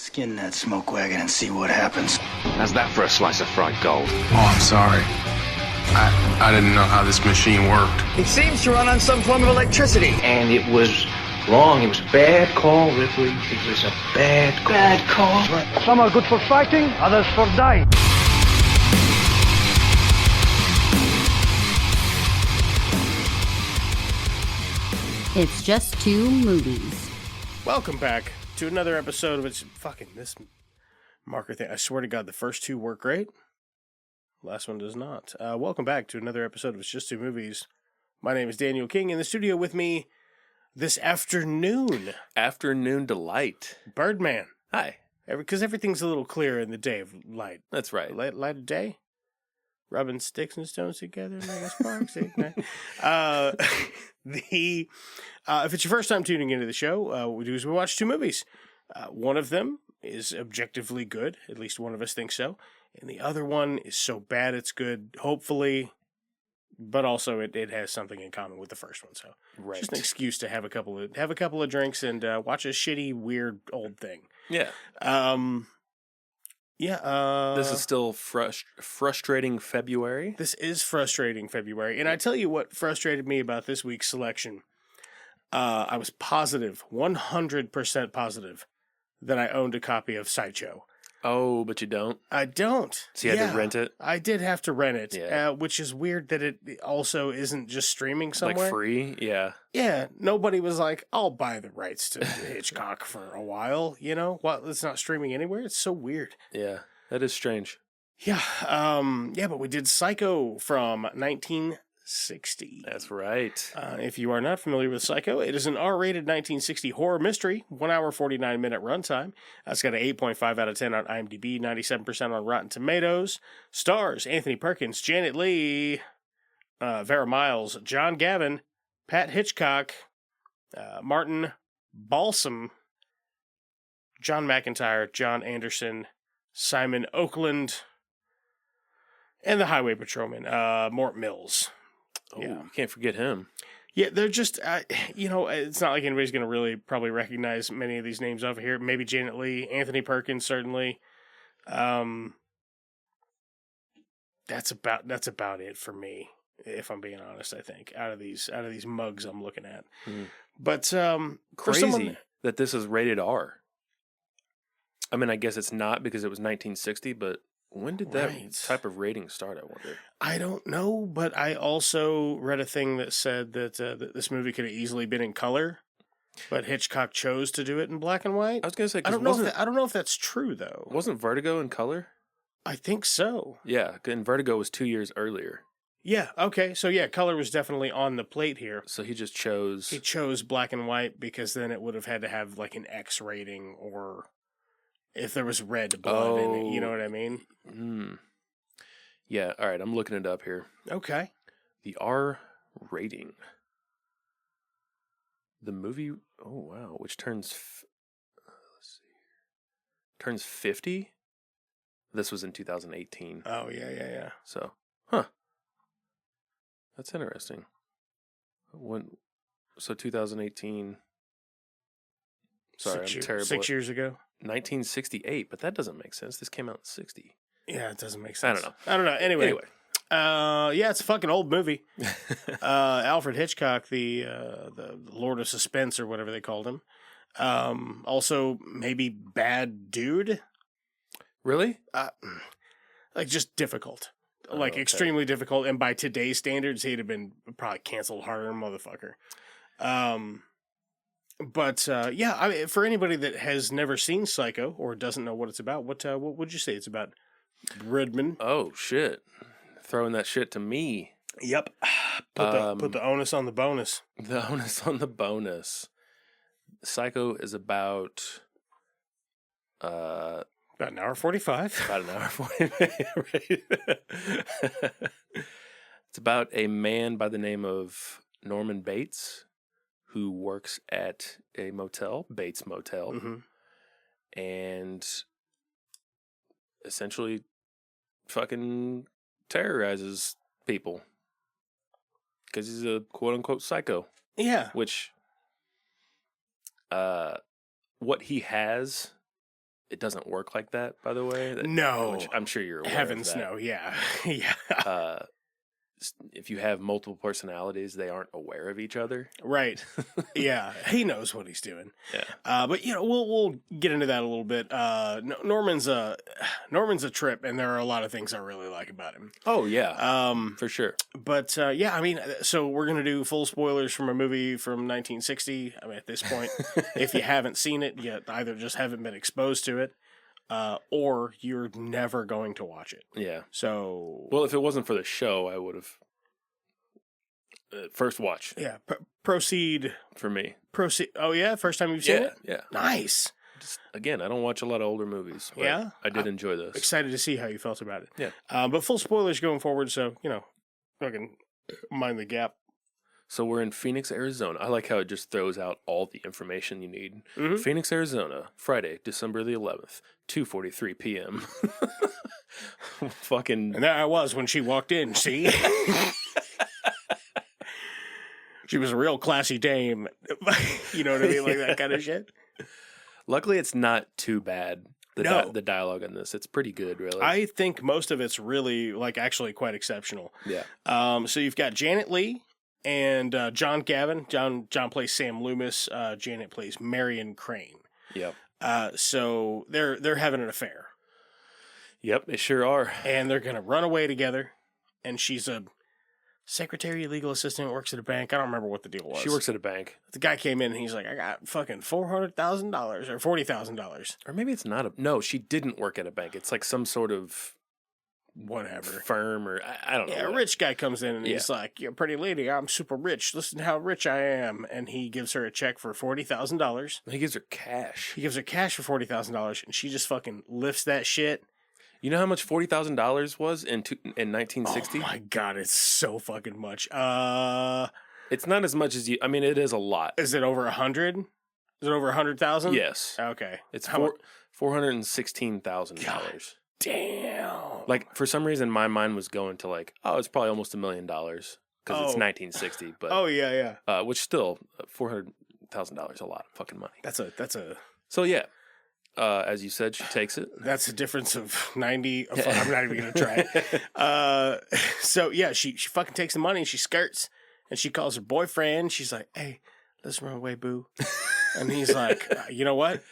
Skin that smoke wagon and see what happens. How's that for a slice of fried gold? Oh, I'm sorry. I didn't know how this machine worked. It seems to run on some form of electricity. And it was wrong. It was a bad call, Ripley. It was a bad call. Bad call. Some are good for fighting, others for dying. It's just two movies. Welcome back to another episode of this marker thing. I swear to God, the first two work great. Last one does not. Welcome back to another episode of It's Just Two Movies. My name is Daniel King. In the studio with me this afternoon, Afternoon delight. Birdman. Hi. Because everything's a little clearer in the day of light. That's right. Light of day? Rubbing sticks and stones together and making sparks. If it's your first time tuning into the show, what we do is we watch two movies. One of them is objectively good. At least one of us thinks so. And the other one is so bad it's good, hopefully. But also it has something in common with the first one. So Right. just an excuse to have a couple of drinks and watch a shitty, weird old thing. Yeah. This is still frustrating February. This is frustrating February. And I tell you what frustrated me about this week's selection. I was positive, 100% positive, that I owned a copy of Sideshow. Oh, but you don't? I don't. So you had to rent it? I did have to rent it, Yeah. which is weird that it also isn't just streaming somewhere. Like free? Yeah. Yeah, nobody was like, I'll buy the rights to Hitchcock for a while, you know? Well, it's not streaming anywhere. It's so weird. Yeah, that is strange. Yeah, but we did Psycho from 1960. That's right. If you are not familiar with Psycho, it is an R-rated 1960 horror mystery, 1 hour, 49-minute runtime. It's got an 8.5 out of 10 on IMDb, 97% on Rotten Tomatoes. Stars Anthony Perkins, Janet Leigh, Vera Miles, John Gavin, Pat Hitchcock, Martin Balsam, John McIntyre, John Anderson, Simon Oakland, and the Highway Patrolman, Mort Mills. Oh, Yeah. you can't forget him. Yeah, they're just, it's not like anybody's going to really probably recognize many of these names over here. Maybe Janet Leigh, Anthony Perkins, certainly. That's about it for me, if I'm being honest, I think, out of these mugs I'm looking at. But for Crazy someone, that this is rated R. I mean, I guess it's not because it was 1960, but when did that Right. type of rating start, I wonder? I don't know, but I also read a thing that said that this movie could have easily been in color, but Hitchcock chose to do it in black and white. I was going to say, I 'cause don't know if that's true though. wasn't Vertigo in color? I think so. Yeah, and Vertigo was 2 years earlier. Yeah. Okay. So yeah, color was definitely on the plate here. So he just chose... He chose black and white because then it would have had to have like an X rating, or if there was red blood in it. You know what I mean? Yeah, all right, I'm looking it up here. Okay. The R rating. The movie, oh wow, which turns, let's see, turns 50? This was in 2018. Oh yeah. So, that's interesting. So 2018, sorry, I'm terrible. 6 years ago. 1968, but that doesn't make sense. This came out in 60. Yeah, it doesn't make sense. I don't know. Anyway. Yeah, it's a fucking old movie. Alfred Hitchcock, the Lord of Suspense or whatever they called him. Also, maybe bad dude. Really? Like just difficult, like okay. extremely difficult. And by today's standards, he'd have been probably canceled harder, motherfucker. But I mean, for anybody that has never seen Psycho or doesn't know what it's about, what would you say it's about? Redman. Oh shit! Throwing that shit to me. Yep. Put the onus on the bonus. The onus on the bonus. Psycho is about an hour 45. About an hour 40. Right? It's about a man by the name of Norman Bates who works at a motel, Bates Motel, and essentially fucking terrorizes people because he's a quote-unquote psycho. Yeah. Which, what he has it doesn't work like that, by the way. No. Which I'm sure you're aware Heavens, of that. no, yeah. Yeah. If you have multiple personalities, they aren't aware of each other. Right. Yeah. He knows what he's doing. Yeah. But we'll get into that a little bit. Norman's a trip, and there are a lot of things I really like about him. Oh yeah. For sure. But yeah, I mean, so we're gonna do full spoilers from a movie from 1960. I mean, at this point, if you haven't seen it yet, either just haven't been exposed to it, or you're never going to watch it. Yeah. So, well, if it wasn't for the show, I would have first watch. Yeah. Proceed. For me. Proceed. Oh yeah, first time you've seen it. Yeah. Nice. Just, again, I don't watch a lot of older movies. But Yeah, I did enjoy this. Excited to see how you felt about it. Yeah. But full spoilers going forward, so I can mind the gap. So we're in Phoenix, Arizona. I like how it just throws out all the information you need. Mm-hmm. Phoenix, Arizona, Friday, December the 11th, 2:43 p.m. Fucking. And there I was when she walked in. See, she was a real classy dame. You know what I mean, like that kind of shit. Luckily, it's not too bad. No. The dialogue in this, it's pretty good, really. I think most of it's really actually quite exceptional. Yeah. So you've got Janet Leigh and John Gavin. John plays Sam Loomis. Janet plays Marion Crane. Yep. So they're having an affair. Yep, they sure are. And they're gonna run away together. And she's a secretary, legal assistant, works at a bank. I don't remember what the deal was. She works at a bank. The guy came in and he's like, I got fucking $400,000 or $40,000. Or maybe it's not no, she didn't work at a bank. It's like some sort of whatever firm or I don't know. Yeah, a rich guy comes in and he's like, you're a pretty lady. I'm super rich. Listen to how rich I am. And he gives her a check for $40,000. He gives her cash. He gives her cash for $40,000 and she just fucking lifts that shit. You know how much $40,000 was in 1960? Oh my God, it's so fucking much. It's not as much as you. I mean, it is a lot. Is it over 100? Is it over 100,000? Yes. Okay. It's $416,000. Damn. Like for some reason, my mind was going to like, oh, it's probably almost $1 million because it's 1960. But yeah. Which still $400,000 a lot of fucking money. That's a. So yeah. As you said, she takes it. That's a difference of 90. Oh, fuck, I'm not even going to try it. So, yeah, she fucking takes the money and she skirts and she calls her boyfriend. She's like, hey, let's run away, boo. And he's like, you know what?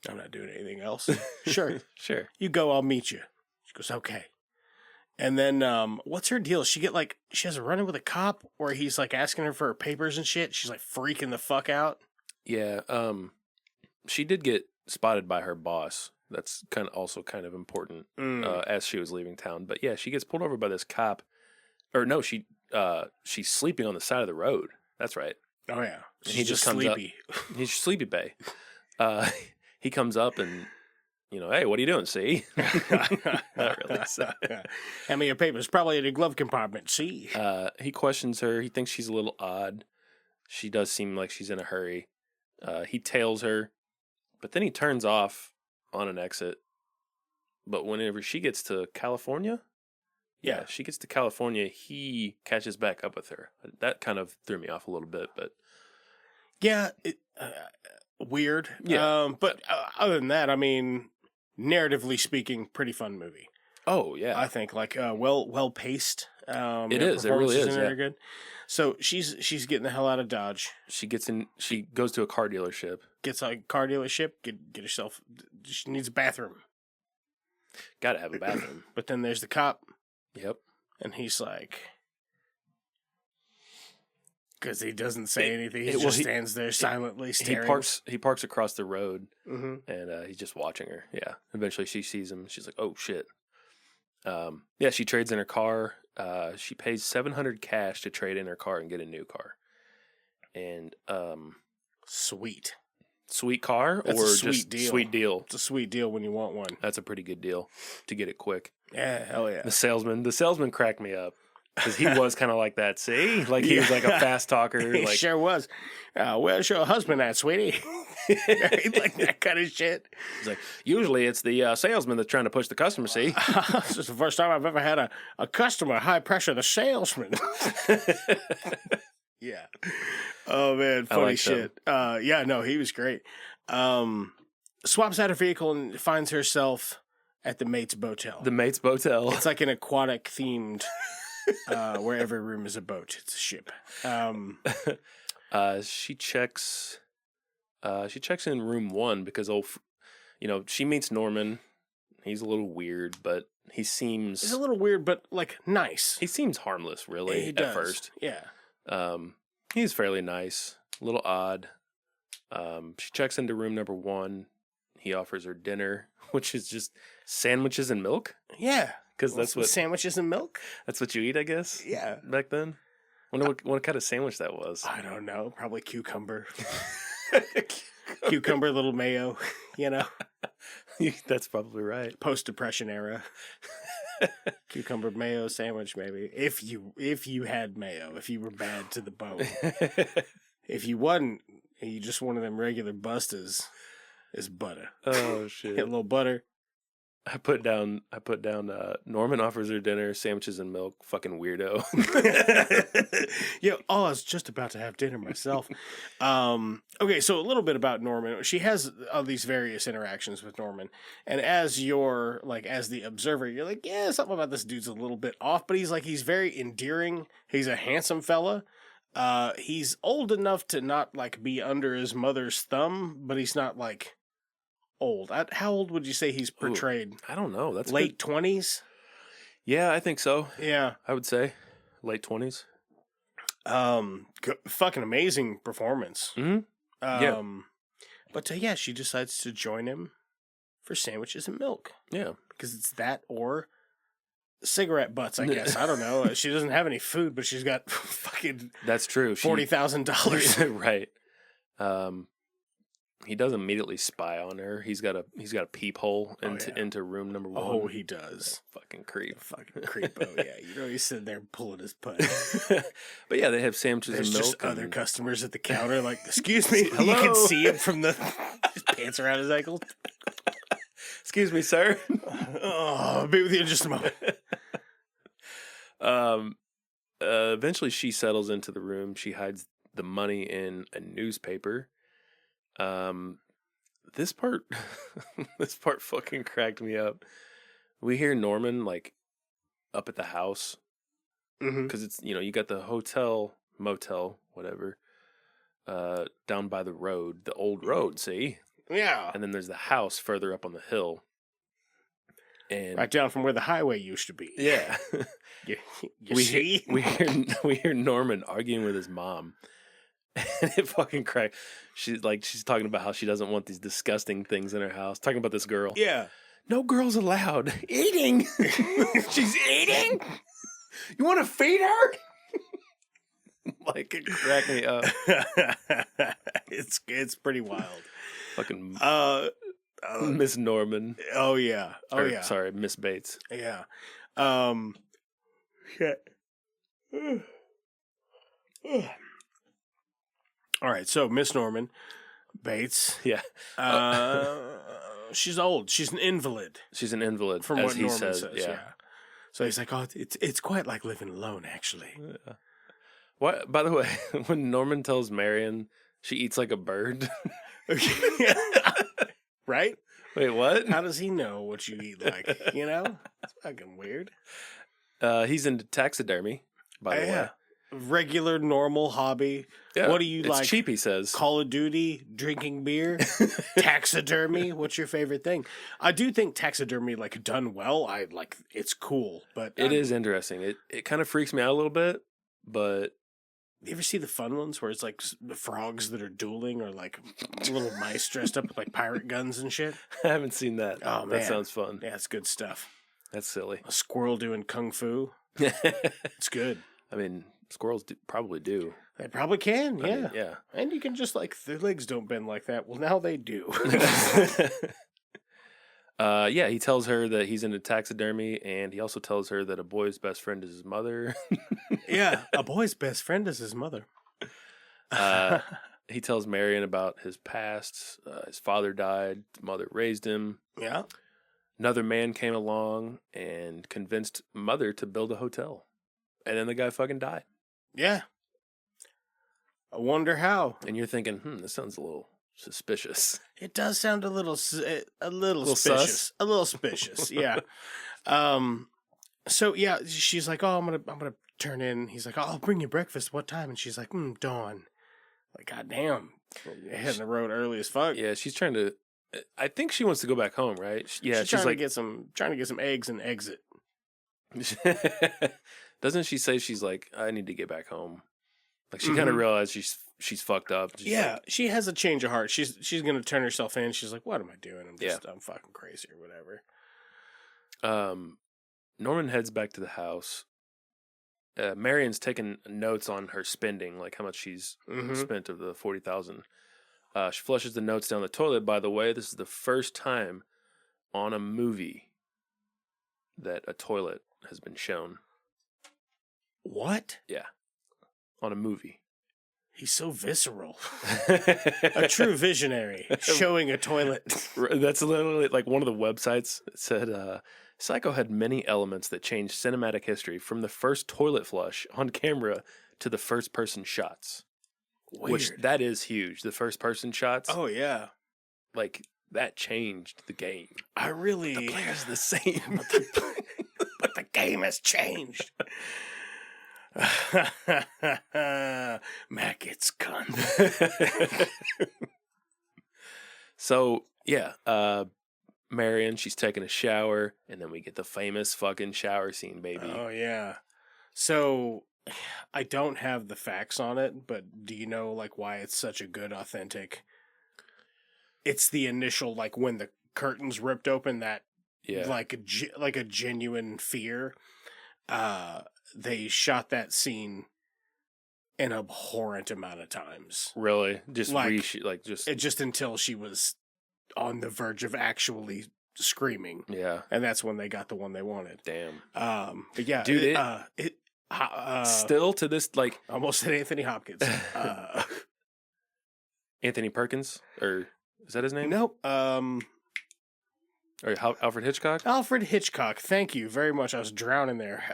I'm not doing anything else. Sure. Sure. You go, I'll meet you. She goes, okay. And then what's her deal? She has a run-in with a cop where he's like asking her for her papers and shit. She's like freaking the fuck out. Yeah. She did get spotted by her boss. That's kind of important as she was leaving town. But yeah, she gets pulled over by this cop. Or no, she's sleeping on the side of the road. That's right. Oh yeah, he just comes sleepy. Up. He's sleepy bay. He comes up and hey, what are you doing? See, not really. So. Hand me your papers. Probably in your glove compartment. See. He questions her. He thinks she's a little odd. She does seem like she's in a hurry. He tails her. But then he turns off on an exit. But whenever she gets to California, she gets to California, he catches back up with her. That kind of threw me off a little bit, but yeah, weird. Yeah. But other than that, I mean, narratively speaking, pretty fun movie. Oh yeah, I think well paced. It is. It really is. Very good. So she's getting the hell out of Dodge. She goes to a car dealership. Gets a car dealership. Get herself. She needs a bathroom. Got to have a bathroom. But then there's the cop. Yep. And he's like, because he doesn't say anything. He just stands there silently staring. He parks across the road, mm-hmm. and he's just watching her. Yeah. Eventually, she sees him. She's like, "Oh shit." Yeah. She trades in her car. She pays $700 cash to trade in her car and get a new car. And Sweet car. That's or a sweet just deal. Sweet deal. It's a sweet deal when you want one. That's a pretty good deal to get it quick. Yeah, hell yeah. The salesman cracked me up because he was kind of like that. See, like he was like a fast talker. He like, sure was. Where's your husband at, sweetie? Like that kind of shit. He's like, usually it's the salesman that's trying to push the customer. See, this is the first time I've ever had a customer high pressure the salesman. Yeah. Oh man, funny shit. Yeah, no, he was great. swaps out her vehicle and finds herself at the Mate's Botel. The Mate's Botel. It's like an aquatic themed, where every room is a boat. It's a ship. She checks in room 1 because she meets Norman. He's a little weird, but he's a little weird, but like nice. He seems harmless, really, at first. Yeah. He's fairly nice, a little odd. She checks into room number 1. He offers her dinner, which is just sandwiches and milk. Yeah, because that's what sandwiches and milk. That's what you eat, I guess. Yeah, back then. Wonder what kind of sandwich that was. I don't know. Probably cucumber. Cucumber, little mayo. That's probably right. Post-Depression era. Cucumber mayo sandwich, maybe. If you had mayo, if you were bad to the bone. If you wasn't, and you just one of them regular bustas, it's butter. Oh shit! Get a little butter. I put down. Norman offers her dinner, sandwiches and milk. Fucking weirdo. Yeah. Oh, I was just about to have dinner myself. Okay, so a little bit about Norman. She has all these various interactions with Norman, and as the observer, you're like, yeah, something about this dude's a little bit off, but he's very endearing. He's a handsome fella. He's old enough to not be under his mother's thumb, but he's not old. How old would you say he's portrayed? Ooh, I don't know. That's late 20s. Yeah, I think so. Yeah, I would say late 20s. Fucking amazing performance. Mm-hmm. Yeah, but she decides to join him for sandwiches and milk. Yeah, because it's that or cigarette butts, I guess. I don't know. She doesn't have any food, but she's got fucking. That's true. $40,000. Right. He does immediately spy on her. He's got a peephole into room number 1. Oh, he does. That fucking creep. Fucking creepo. Yeah, he's sitting there pulling his butt. But yeah, they have sandwiches and milk. There's just other customers at the counter. Excuse me. Hello? You can see him from his pants around his ankles. Excuse me, sir. Oh, I'll be with you in just a moment. Eventually, she settles into the room. She hides the money in a newspaper. This part fucking cracked me up. We hear Norman up at the house because it's you got the hotel, motel, whatever, down by the road, the old road. See, yeah, and then there's the house further up on the hill, and right down from where the highway used to be. Yeah, we hear Norman arguing with his mom. And it fucking cracked. She's talking about how she doesn't want these disgusting things in her house. Talking about this girl. Yeah. No girls allowed. Eating. She's eating. You want to feed her? It cracked me up. It's pretty wild. Fucking Miss Norman. Oh yeah. Yeah. Sorry, Miss Bates. Yeah. Shit. All right, so Miss Norman Bates. Yeah. She's old. She's an invalid. She's an invalid, from as what he Norman says. Yeah. So he's like, oh, it's quite like living alone, actually. Yeah. What? By the way, when Norman tells Marion she eats like a bird. Right? Wait, what? How does he know what you eat like? It's fucking weird. He's into taxidermy, by the way. Regular, normal hobby. Yeah, what do you it's like? Cheap, he says. Call of Duty, drinking beer, taxidermy. What's your favorite thing? I do think taxidermy, done well, it's cool. But it is interesting. It kind of freaks me out a little bit, but you ever see the fun ones where it's the frogs that are dueling or little mice dressed up with pirate guns and shit? I haven't seen that. Oh man, that sounds fun. Yeah, it's good stuff. That's silly. A squirrel doing kung fu. It's good. I mean, squirrels probably do. They probably can, yeah. I mean, yeah. And you can just their legs don't bend like that. Well, now they do. Yeah, he tells her that he's into taxidermy, and he also tells her that a boy's best friend is his mother. Yeah, a boy's best friend is his mother. He tells Marion about his past. His father died. His mother raised him. Yeah. Another man came along and convinced mother to build a hotel. And then the guy fucking died. Yeah. I wonder how. And you're thinking, this sounds a little suspicious. It does sound a little Little suspicious. sus? A little suspicious, yeah. So yeah, she's like, "Oh, I'm gonna turn in." He's like, "Oh, I'll bring you breakfast. What time?" And she's like, "Dawn." Like, goddamn, hitting the road early as fuck. Yeah, she's trying to. I think she wants to go back home, right? Yeah, she's trying to get some eggs and exit. Doesn't she say she's like, I need to get back home? Like she Mm-hmm. kind of realized she's fucked up. She's Yeah, like, she has a change of heart. She's gonna turn herself in. She's like, "What am I doing? I'm fucking crazy or whatever." Norman heads back to the house. Marion's taking notes on her spending, like how much she's spent of the 40,000. She flushes the notes down the toilet. By the way, this is the first time on a movie that a toilet has been shown. What? Yeah, on a movie. He's so visceral. A true visionary showing a toilet. That's literally like one of the websites said. Psycho had many elements that changed cinematic history, from the first toilet flush on camera to the first-person shots. Weird. Which, that is huge. The first-person shots. Oh, yeah. Like, that changed the game. I really... The player's the same. But the game has changed. Mac gets cunt. So, yeah. Marion, she's taking a shower, and then we get the famous fucking shower scene, baby. Oh, yeah. So, I don't have the facts on it, but do you know, like, why it's such a good, authentic... It's the initial, like, when the curtains ripped open, that, like a genuine fear. They shot that scene an abhorrent amount of times. Really? Just just until she was on the verge of actually screaming. Yeah. And that's when they got the one they wanted. Damn. But yeah, dude, still to this, like, almost said Anthony Hopkins. Anthony Perkins, or is that his name? Nope. Or Alfred Hitchcock? Alfred Hitchcock. Thank you very much. I was drowning there.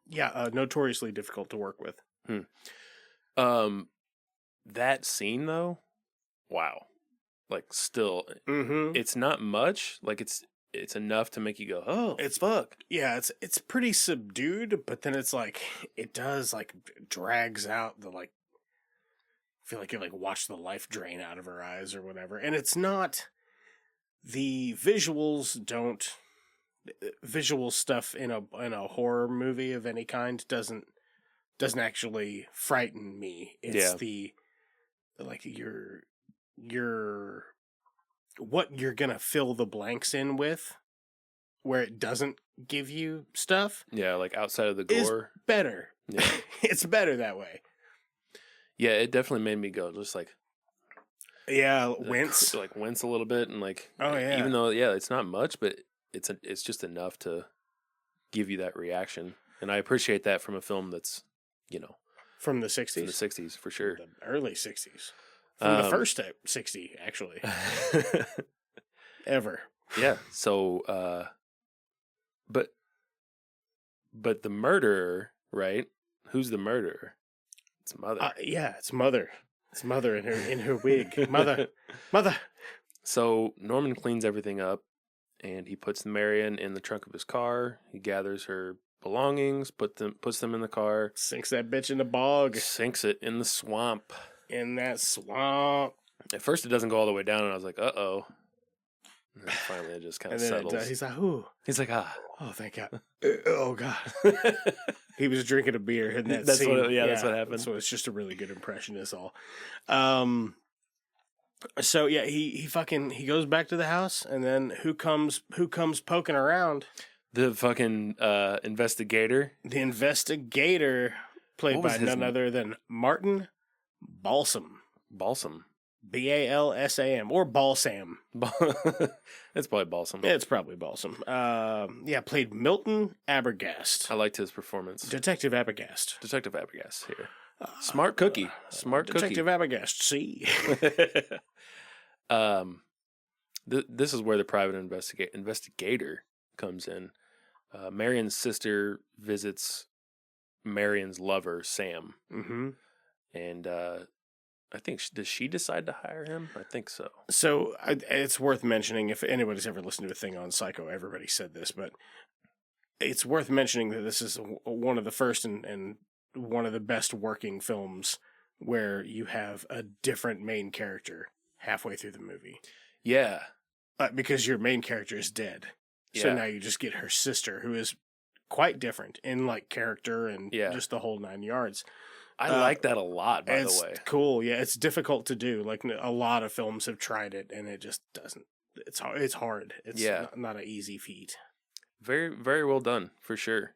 Notoriously difficult to work with. That scene though, wow. Like, still, it's not much. Like, it's enough to make you go, oh, it's fuck. Yeah, it's pretty subdued, but then it's like, it does, like, drags out the, like, I feel like you, like, watch the life drain out of her eyes or whatever. And it's not, the visual stuff in a horror movie of any kind doesn't actually frighten me. It's the, like, what you're gonna fill the blanks in with, where it doesn't give you stuff. Yeah, like outside of the gore. Is better. Yeah. It's better that way. Yeah, it definitely made me go just like, yeah, wince, like wince a little bit, and like, oh yeah, even though it's not much, but it's just enough to give you that reaction, and I appreciate that from a film that's, from the 60s, from the 60s for sure, the early 60s. From the first 60, actually. Ever. Yeah. So, but the murderer, right? Who's the murderer? It's Mother. Yeah, it's Mother. It's Mother in her wig. Mother. So Norman cleans everything up, and he puts Marion in the trunk of his car. He gathers her belongings, puts them in the car. Sinks that bitch in the bog. Sinks it in the swamp. In that swamp. At first, it doesn't go all the way down, and I was like, "Uh-oh." And then finally, it just kind of settles. He's like, "Ooh." He's like, "Ah." Oh, thank God. Oh, God. He was drinking a beer in that scene. That's what happened. So it's just a really good impression is all. So, yeah, he goes back to the house, and then who comes poking around? The fucking investigator. The investigator, played by none other than Martin Balsam. Balsam. Balsam. Or Balsam. It's probably Balsam. Yeah, it's probably Balsam. Played Milton Abergast. I liked his performance. Detective Abergast here. Smart cookie. Detective Abergast, see? This is where the private investigator comes in. Marion's sister visits Marion's lover, Sam. Mm-hmm. And does she decide to hire him? I think so. So it's worth mentioning, if anybody's ever listened to a thing on Psycho, everybody said this, but it's worth mentioning that this is one of the first and one of the best working films where you have a different main character halfway through the movie. Yeah. Because your main character is dead. So now you just get her sister, who is quite different in like character and just the whole 9 yards. I like that a lot, by the way. It's cool. Yeah, it's difficult to do. Like a lot of films have tried it, and it just doesn't. It's hard. It's not an easy feat. Very, very well done, for sure.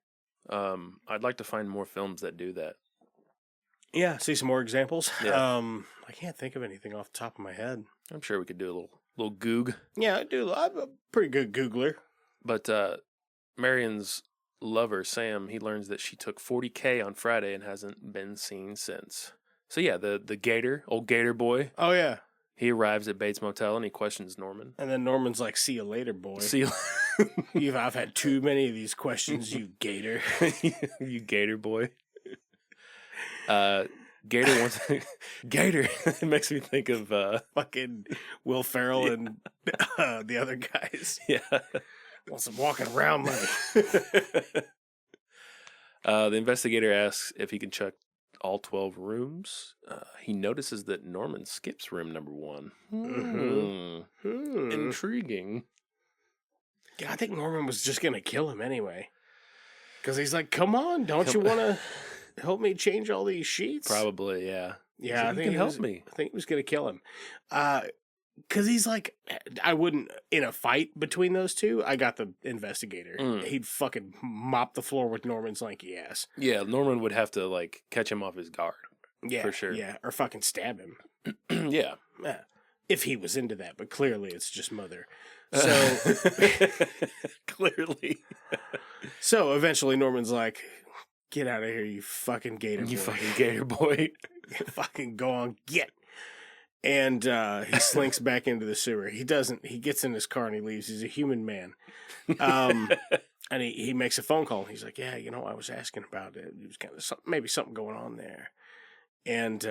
I'd like to find more films that do that. Yeah, see some more examples. Yeah. I can't think of anything off the top of my head. I'm sure we could do a little goog. Yeah, I do. I'm a pretty good Googler. But Marion's lover, Sam, he learns that she took $40K on Friday and hasn't been seen since. So yeah, the Gator, old Gator boy. Oh yeah. He arrives at Bates Motel and he questions Norman. And then Norman's like, "See you later, boy. See you. I've had too many of these questions, you Gator." You Gator boy. Gator wants Gator. It makes me think of fucking Will Ferrell and the other guys. Yeah. Want some walking around money. The investigator asks if he can check all 12 rooms. He notices that Norman skips room number 1. Intriguing. Yeah, I think Norman was just going to kill him anyway. Because he's like, "Come on, don't you want to help me change all these sheets?" Probably, yeah. Yeah, I think he help me. I think he was going to kill him. Because he's like, I wouldn't, in a fight between those two, I got the investigator. He'd fucking mop the floor with Norman's lanky ass. Yeah, Norman would have to, like, catch him off his guard. Yeah, for sure. Yeah, or fucking stab him. Yeah. If he was into that, but clearly it's just Mother. So clearly. So eventually Norman's like, "Get out of here, you fucking Gator boy. You fucking Gator boy. Fucking go on, get." And he slinks back into the sewer. He doesn't. He gets in his car and he leaves. He's a human man. And he makes a phone call. He's like, "Yeah, I was asking about it. It was kind of maybe something going on there." And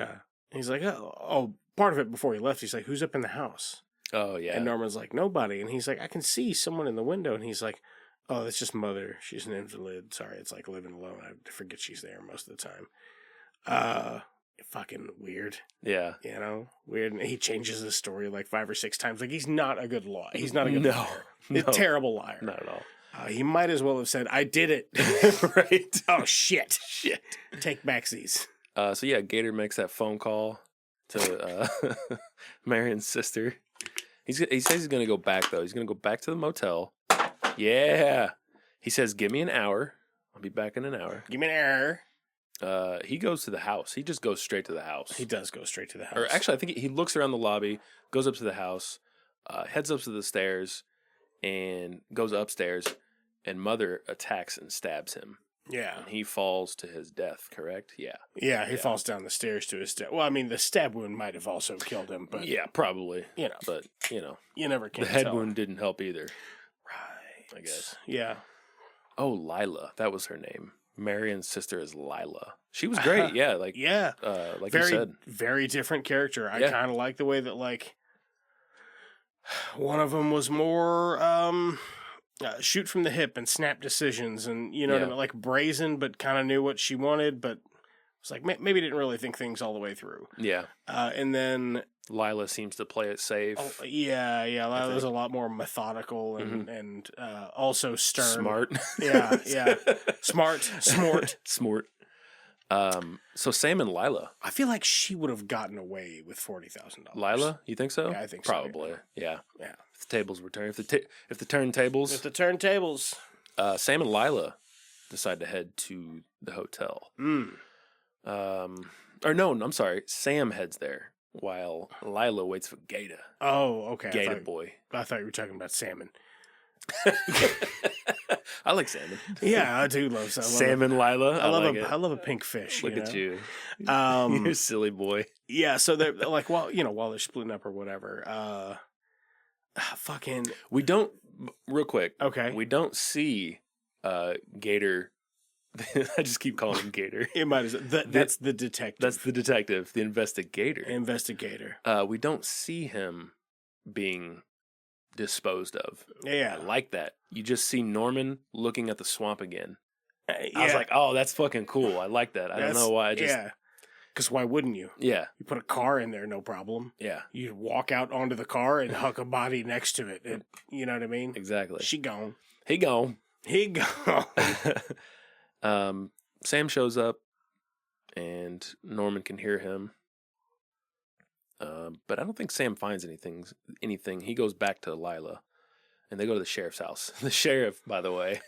he's like, oh, part of it before he left, he's like, "Who's up in the house?" Oh, yeah. And Norman's like, "Nobody." And he's like, "I can see someone in the window." And he's like, "Oh, that's just Mother. She's an invalid. Sorry, it's like living alone. I forget she's there most of the time." Fucking weird. Yeah. Weird. And he changes his story like 5 or 6 times. Like, he's not a good liar. He's not a good liar. He's a terrible liar. Not at all. He might as well have said, "I did it." Right. Oh, shit. Take backsies. So yeah, Gator makes that phone call to Marion's sister. He says he's going to go back, though. He's going to go back to the motel. Yeah. He says, "Give me an hour. I'll be back in an hour." Give me an hour. He goes to the house. He just goes straight to the house. He does go straight to the house. Or actually, I think he looks around the lobby, goes up to the house, heads up to the stairs, and goes upstairs, and Mother attacks and stabs him. Yeah. And he falls to his death, correct? Yeah. Yeah, he falls down the stairs to his death. Well, I mean, the stab wound might have also killed him, but... Yeah, probably. But, you never can tell. The head tell. wound didn't help either. Right. I guess. Yeah. Oh, Lila. That was her name. Marion's sister is Lila. She was great. Yeah. Like you said. Very different character. I kind of like the way that, like, one of them was more shoot from the hip and snap decisions and, what I mean? Like, brazen, but kind of knew what she wanted, but it's like maybe didn't really think things all the way through. Yeah. And then Lila seems to play it safe. Oh, yeah. Lila's a lot more methodical and also stern. Smart. Yeah. Smart. Smart. So Sam and Lila. I feel like she would have gotten away with $40,000. Lila, you think so? Yeah, I think probably. so. Yeah. Yeah. If the tables were turned, if the turntables. If the turntables. Sam and Lila decide to head to the hotel. Or no, I'm sorry. Sam heads there while Lila waits for Gator. Oh, okay. Gator boy. I thought you were talking about salmon. I like salmon. Yeah, I do love salmon. Salmon, Lila. I love a pink fish. Look at you. You're a silly boy. Yeah, so they're like, while they're splitting up or whatever. We don't. Real quick. Okay. We don't see Gator I just keep calling him Gator. It might as that's the detective. That's the detective, the investigator. Investigator. We don't see him being disposed of. Yeah. I like that. You just see Norman looking at the swamp again. Yeah. I was like, oh, that's fucking cool. I like that. I don't know why. Yeah. Because why wouldn't you? Yeah. You put a car in there, no problem. Yeah. You walk out onto the car and huck a body next to it. You know what I mean? Exactly. She gone. He gone. He gone. Sam shows up, and Norman can hear him. But I don't think Sam finds anything. He goes back to Lila, and they go to the sheriff's house. The sheriff, by the way,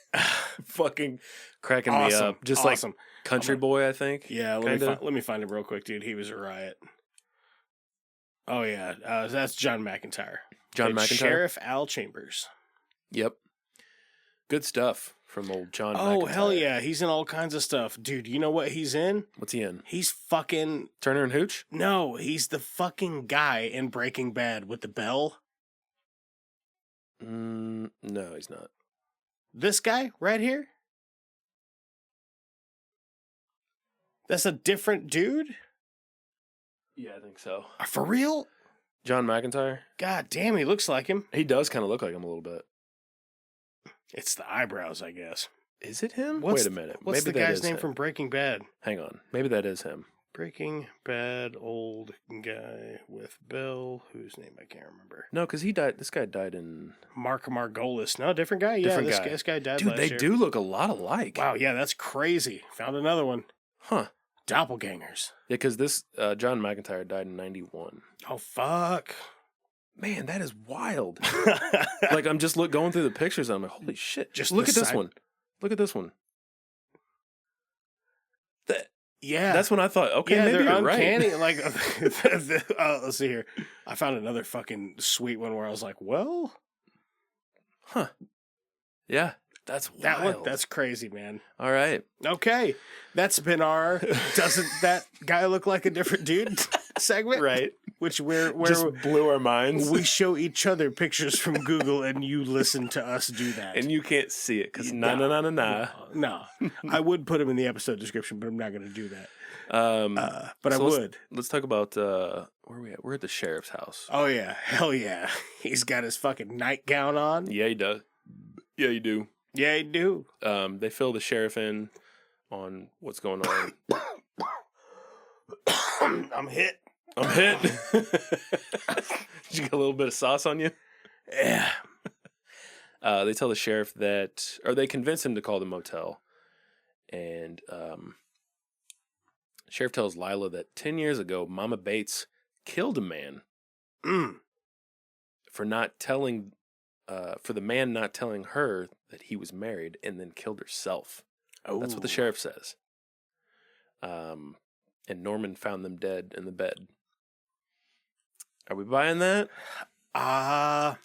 fucking cracking me up. Just like country boy, I think. Yeah, let me find him real quick, dude. He was a riot. Oh, yeah. That's John McIntyre. Sheriff Al Chambers. Yep. Good stuff from old John McIntyre. Oh, hell yeah. He's in all kinds of stuff. Dude, you know what he's in? What's he in? He's fucking... Turner and Hooch? No, he's the fucking guy in Breaking Bad with the bell. No, he's not. This guy right here? That's a different dude? Yeah, I think so. For real? John McIntyre? God damn, he looks like him. He does kind of look like him a little bit. It's the eyebrows, I guess. Is it him? Wait a minute. What's Maybe the guy's name him. from Breaking Bad? Hang on. Maybe that is him. Breaking Bad old guy with bell, whose name I can't remember. No, because he died. This guy died in... Mark Margolis. No, different guy? Yeah, this guy died Dude, last they year. do look a lot alike. Wow, yeah, that's crazy. Found another one. Huh. Doppelgangers. Yeah, because this John McIntyre died in 91. Oh, fuck. Man, that is wild. Like, I'm just going through the pictures, and I'm like, holy shit. Just look at this one. Look at this one. Yeah. That's when I thought, okay, maybe they're you're uncanny. right. Like, let's see here. I found another fucking sweet one where I was like, well. Huh. Yeah, that's wild. That's crazy, man. All right. Okay. That's been our Doesn't That Guy Look Like a Different Dude segment. Right. Which we're just blew our minds. We show each other pictures from Google and you listen to us do that. And you can't see it because No. I would put them in the episode description, but I'm not going to do that. But I would. Let's talk about where are we at? We're at the sheriff's house. Oh, yeah. Hell yeah. He's got his fucking nightgown on. Yeah, he does. Yeah, you do. Yeah, he do. They fill the sheriff in on what's going on. I'm hit. Did you get a little bit of sauce on you? Yeah. They tell the sheriff or they convince him to call the motel. And sheriff tells Lila that 10 years ago, Mama Bates killed a man for the man not telling her that he was married and then killed herself. Oh. That's what the sheriff says. And Norman found them dead in the bed. Are we buying that? At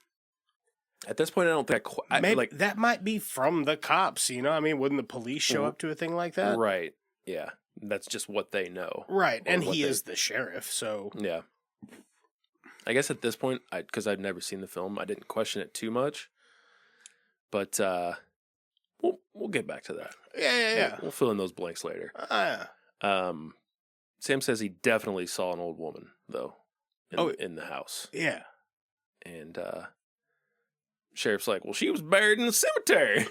this point, I don't think that might be from the cops, you know? I mean, wouldn't the police show up to a thing like that? Right. Yeah. That's just what they know. Right. And he is the sheriff, so. Yeah. I guess at this point, because I've never seen the film, I didn't question it too much. But we'll get back to that. Yeah. We'll fill in those blanks later. Sam says he definitely saw an old woman, though, in the house. Yeah. And sheriff's like, well, she was buried in the cemetery.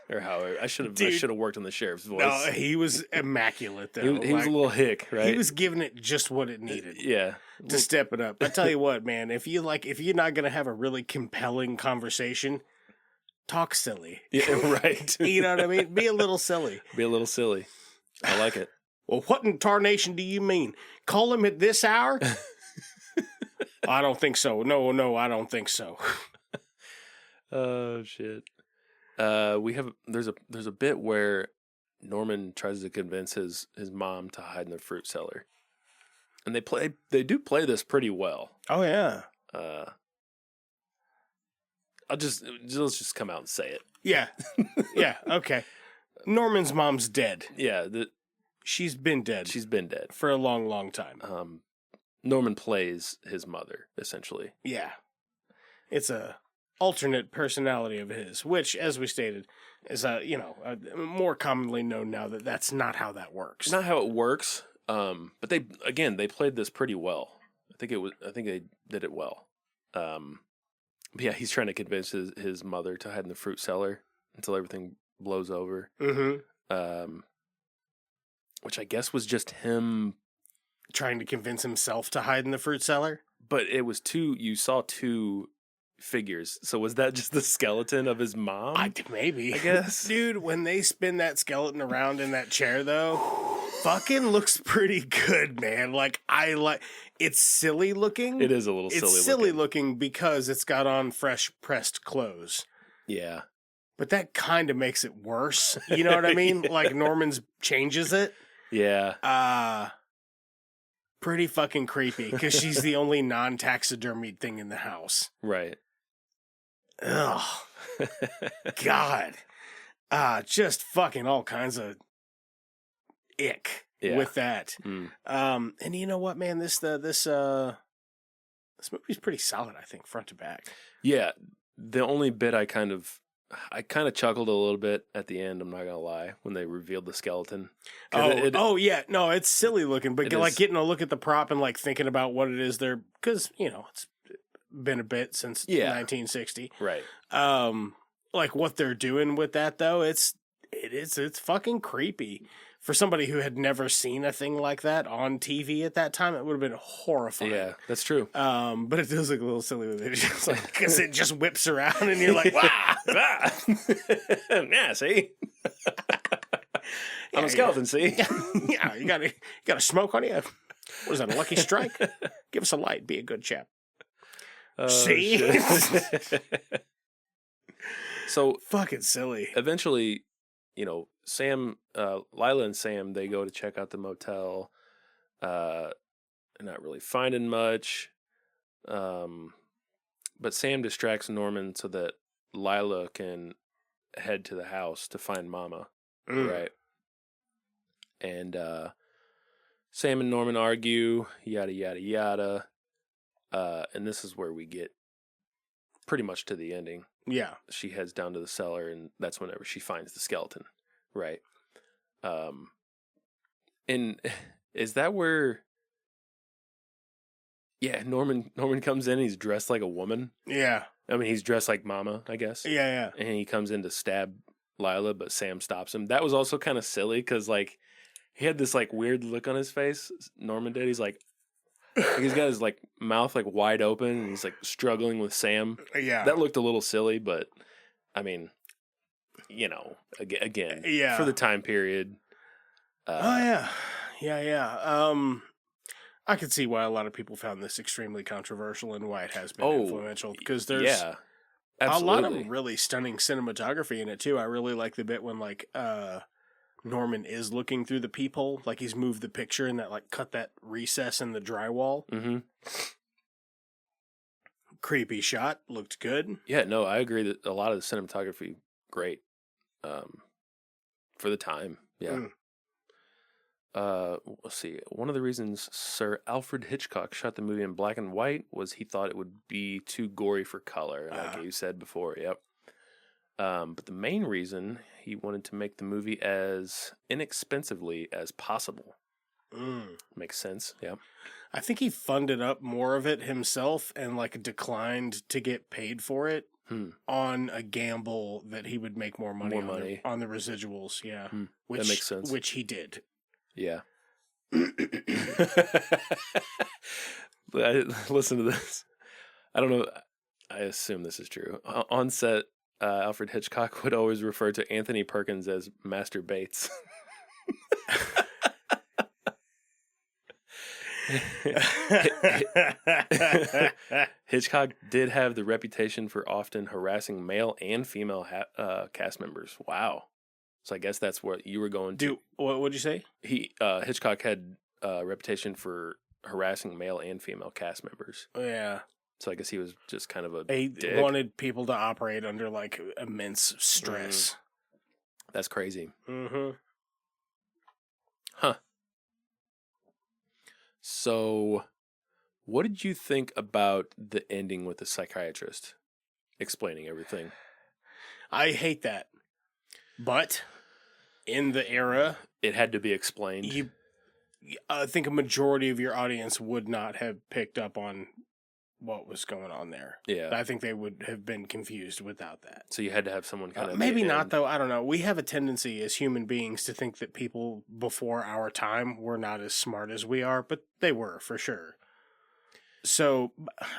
Or however, I should have worked on the sheriff's voice. No, he was immaculate, though. He was a little hick, right? He was giving it just what it needed. Yeah. To step it up. I tell you what, man, if you're not going to have a really compelling conversation, talk silly. Yeah, right. You know what I mean? Be a little silly. I like it. Well, what in tarnation do you mean? Call him at this hour? I don't think so. No, I don't think so. Oh shit. There's a bit where Norman tries to convince his mom to hide in the fruit cellar. And they do play this pretty well. Oh yeah. Let's just come out and say it. Yeah. Yeah, okay. Norman's mom's dead. Yeah, she's been dead. She's been dead for a long, long time. Norman plays his mother, essentially. Yeah. It's a alternate personality of his, which, as we stated, is more commonly known now that that's not how that works. Not how it works. But they played this pretty well. I think they did it well. But yeah, he's trying to convince his mother to hide in the fruit cellar until everything blows over. Mm-hmm. Which I guess was just him trying to convince himself to hide in the fruit cellar. But it was you saw two figures. So was that just the skeleton of his mom? Maybe. I guess. Dude, when they spin that skeleton around in that chair, though, fucking looks pretty good, man. It's silly looking. It is a little silly looking. It's silly looking because it's got on fresh pressed clothes. Yeah. But that kind of makes it worse. You know what I mean? Yeah. Like Norman's changes it. Yeah. Pretty fucking creepy because she's the only non-taxidermied thing in the house. Right. Ugh. God. Just fucking all kinds of ick with that. And you know what, man? This movie's pretty solid, I think, front to back. Yeah. The only bit I kind of chuckled a little bit at the end, I'm not gonna lie, when they revealed the skeleton. Yeah. No, it's silly looking, but is. getting a look at the prop and thinking about what it is there, because, it's been a bit since 1960. Right. What they're doing with that, though, it's fucking creepy. For somebody who had never seen a thing like that on TV at that time, it would have been horrifying. Yeah, that's true. But it does look a little silly with it, because it just whips around and you're like, wow! Yeah, see? I'm a skeleton, see? Yeah, you got a smoke on you? What is that, a lucky strike? Give us a light, be a good chap. See? So fucking silly. Eventually, Sam, Lila and Sam, they go to check out the motel. They're not really finding much. But Sam distracts Norman so that Lila can head to the house to find Mama. Right. And Sam and Norman argue, yada, yada, yada. And this is where we get pretty much to the ending. Yeah. She heads down to the cellar, and that's whenever she finds the skeleton. Right. And is that where... Yeah, Norman comes in, he's dressed like a woman. Yeah. I mean, he's dressed like Mama, I guess. Yeah. And he comes in to stab Lila, but Sam stops him. That was also kind of silly, because, he had this, weird look on his face. Norman did. He's he's got his, mouth, wide open, and he's, struggling with Sam. Yeah. That looked a little silly, but, I mean, again, for the time period. Yeah. I could see why a lot of people found this extremely controversial and why it has been influential, because there's a lot of really stunning cinematography in it, too. I really like the bit when, Norman is looking through the peephole, he's moved the picture and that cut that recess in the drywall. Mm-hmm. Creepy shot, looked good. Yeah, no, I agree that a lot of the cinematography great, for the time. Yeah. Let's see. One of the reasons Sir Alfred Hitchcock shot the movie in black and white was he thought it would be too gory for color, like you said before. Yep. But the main reason he wanted to make the movie as inexpensively as possible. Makes sense. Yeah. I think he funded up more of it himself and declined to get paid for it on a gamble that he would make more money on the residuals. Yeah. Which, that makes sense. Which he did. Yeah. Listen to this. I don't know. I assume this is true. On set, Alfred Hitchcock would always refer to Anthony Perkins as Master Bates. Hitchcock did have the reputation for often harassing male and female cast members. Wow. So I guess that's what you were going to. What would you say? Hitchcock had a reputation for harassing male and female cast members. Yeah. So I guess he was just kind of a dick. Wanted people to operate under immense stress. That's crazy. Mm-hmm. Huh. So, what did you think about the ending with the psychiatrist? explaining everything. I hate that. But in the era, It had to be explained. I think a majority of your audience would not have picked up on what was going on there. Yeah. I think they would have been confused without that. So you had to have someone kind of... Maybe not, though. I don't know. We have a tendency as human beings to think that people before our time were not as smart as we are, but they were, for sure. So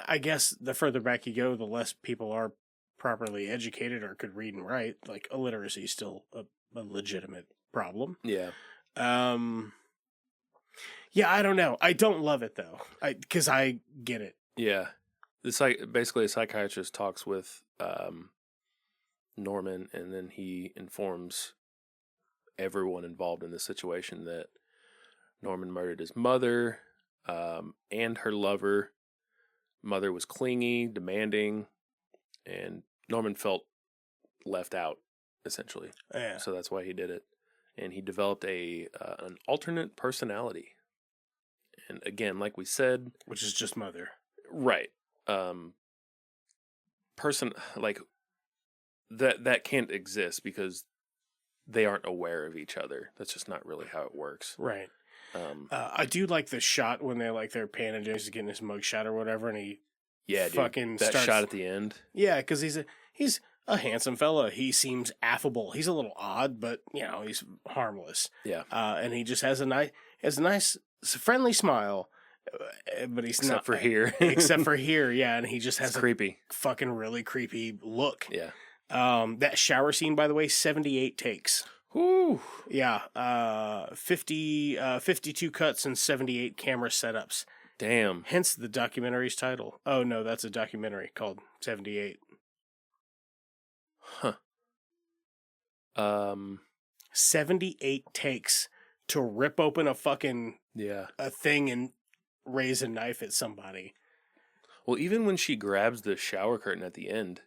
I guess the further back you go, the less people are properly educated or could read and write. Like, illiteracy is still a legitimate problem. Yeah. Yeah, I don't know. I don't love it, though, because I get it. Yeah. Basically, a psychiatrist talks with Norman, and then he informs everyone involved in the situation that Norman murdered his mother and her lover. Mother was clingy, demanding, and Norman felt left out, essentially. Yeah. So that's why he did it. And he developed an alternate personality. And again, like we said... Which is just mother. Right. Like, that can't exist because they aren't aware of each other. That's just not really how it works. Right. I do like the shot when they're panning, he's getting his mugshot or whatever, and he fucking that starts... shot at the end. Yeah, because he's a handsome fella. He seems affable. He's a little odd, but he's harmless. Yeah. And he just has a nice, friendly smile. But he's Except for here. Except for here, yeah, and he just has creepy, fucking really creepy look. Yeah. That shower scene, by the way, 78 takes. Whew. Yeah. 52 cuts and 78 camera setups. Damn. Hence the documentary's title. Oh no, that's a documentary called 78. Huh. 78 takes to rip open a fucking a thing and raise a knife at somebody. Well, even when she grabs the shower curtain at the end,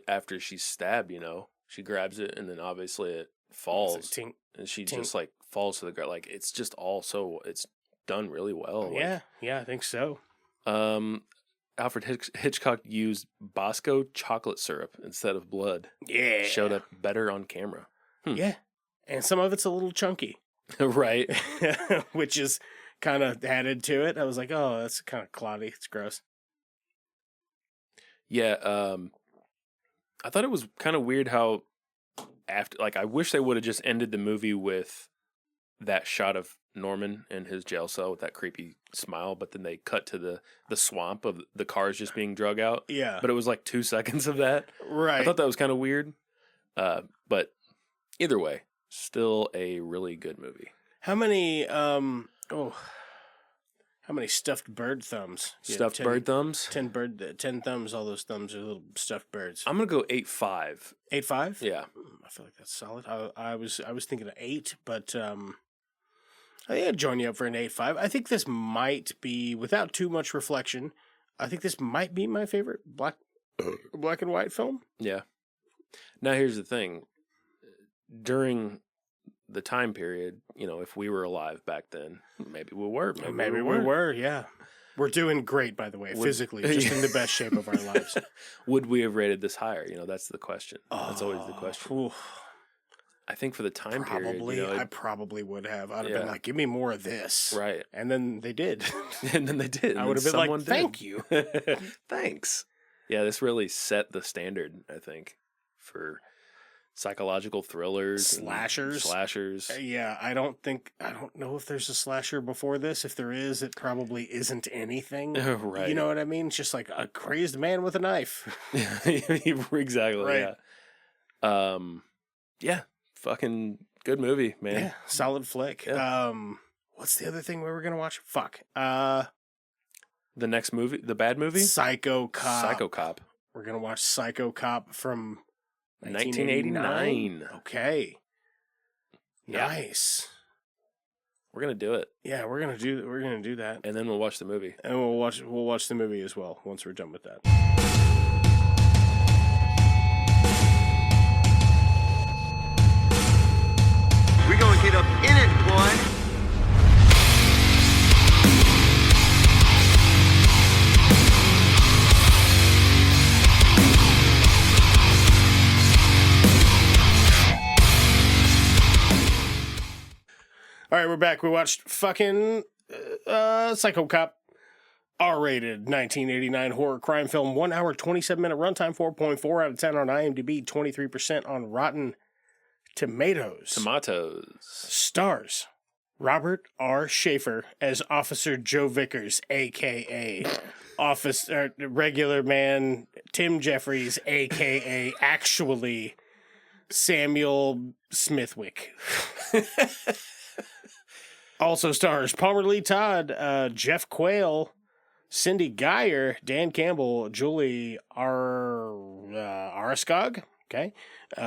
after she's stabbed, she grabs it and then obviously it falls, tink, and she tink. just like falls to the ground. Like, it's just it's done really well. Yeah, I think so. Alfred Hitchcock used Bosco chocolate syrup instead of blood. Yeah, showed up better on camera. Yeah, and some of it's a little chunky, right? Which is kind of added to it. I was like, oh, that's kind of cloudy. It's gross. Yeah, I thought it was kind of weird how I wish they would have just ended the movie with that shot of Norman in his jail cell with that creepy smile, but then they cut to the swamp of the cars just being drug out. Yeah. But it was like 2 seconds of that. Right. I thought that was kind of weird. But either way, still a really good movie. How many stuffed bird thumbs? Stuffed bird thumbs? 10 thumbs, all those thumbs are little stuffed birds. I'm going to go 8.5. 8.5? Yeah. I feel like that's solid. I was thinking of 8, but I think I'd join you up for an 8.5. I think this might be, without too much reflection, I think this might be my favorite black and white film. Yeah. Now here's the thing. During the time period, if we were alive back then, maybe we were. Maybe we were, yeah. We're doing great, by the way, physically, just in the best shape of our lives. Would we have rated this higher? That's the question. That's always the question. Ooh. I think for the time period, I probably would have. I'd have been like, give me more of this. Right. And then they did. I would have been like, thank you. Thanks. Yeah, this really set the standard, I think, for psychological thrillers, slashers. Yeah, I don't know if there's a slasher before this. If there is, it probably isn't anything. Right. You know what I mean? It's just like a crazed man with a knife. Exactly. Right. Yeah. Yeah. Fucking good movie, man. Yeah, solid flick. Yeah. What's the other thing we were gonna watch? Fuck. The next movie, the bad movie, Psycho Cop. Psycho Cop. We're gonna watch Psycho Cop from 1989. Okay. Yeah. Nice. We're gonna do it. Yeah, we're gonna do that, and then we'll watch the movie. And we'll watch the movie as well once we're done with that. We're gonna get up in it, boy. right, we're back. We watched fucking Psycho Cop. R-rated 1989 horror crime film, 1 hour, 27-minute runtime, 4.4 out of 10 on IMDb, 23% on Rotten Tomatoes. Stars Robert R. Schaefer as Officer Joe Vickers, a.k.a. Regular Man Tim Jeffries, a.k.a. actually Samuel Smithwick. Also stars Palmer Lee Todd, Jeff Quayle, Cindy Geyer, Dan Campbell, Julie Araskog, okay,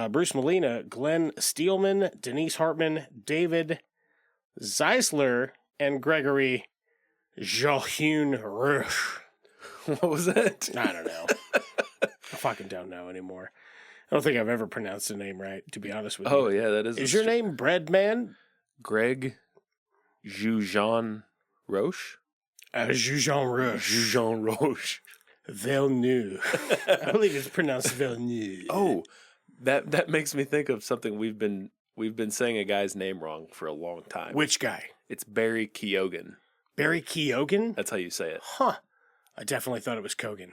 Bruce Molina, Glenn Steelman, Denise Hartman, David Zeisler, and Gregory Joachim Rush. What was that? I don't know. I fucking don't know anymore. I don't think I've ever pronounced the name right, to be honest with you. Oh, yeah, that is. Is your name Breadman? Greg Jujean Roche? Jujean Roche. Jujean Roche. Villeneuve. I believe it's pronounced Villeneuve. Oh, that makes me think of something we've been saying a guy's name wrong for a long time. Which guy? It's Barry Keoghan. Barry Keoghan? That's how you say it. Huh. I definitely thought it was Kogan.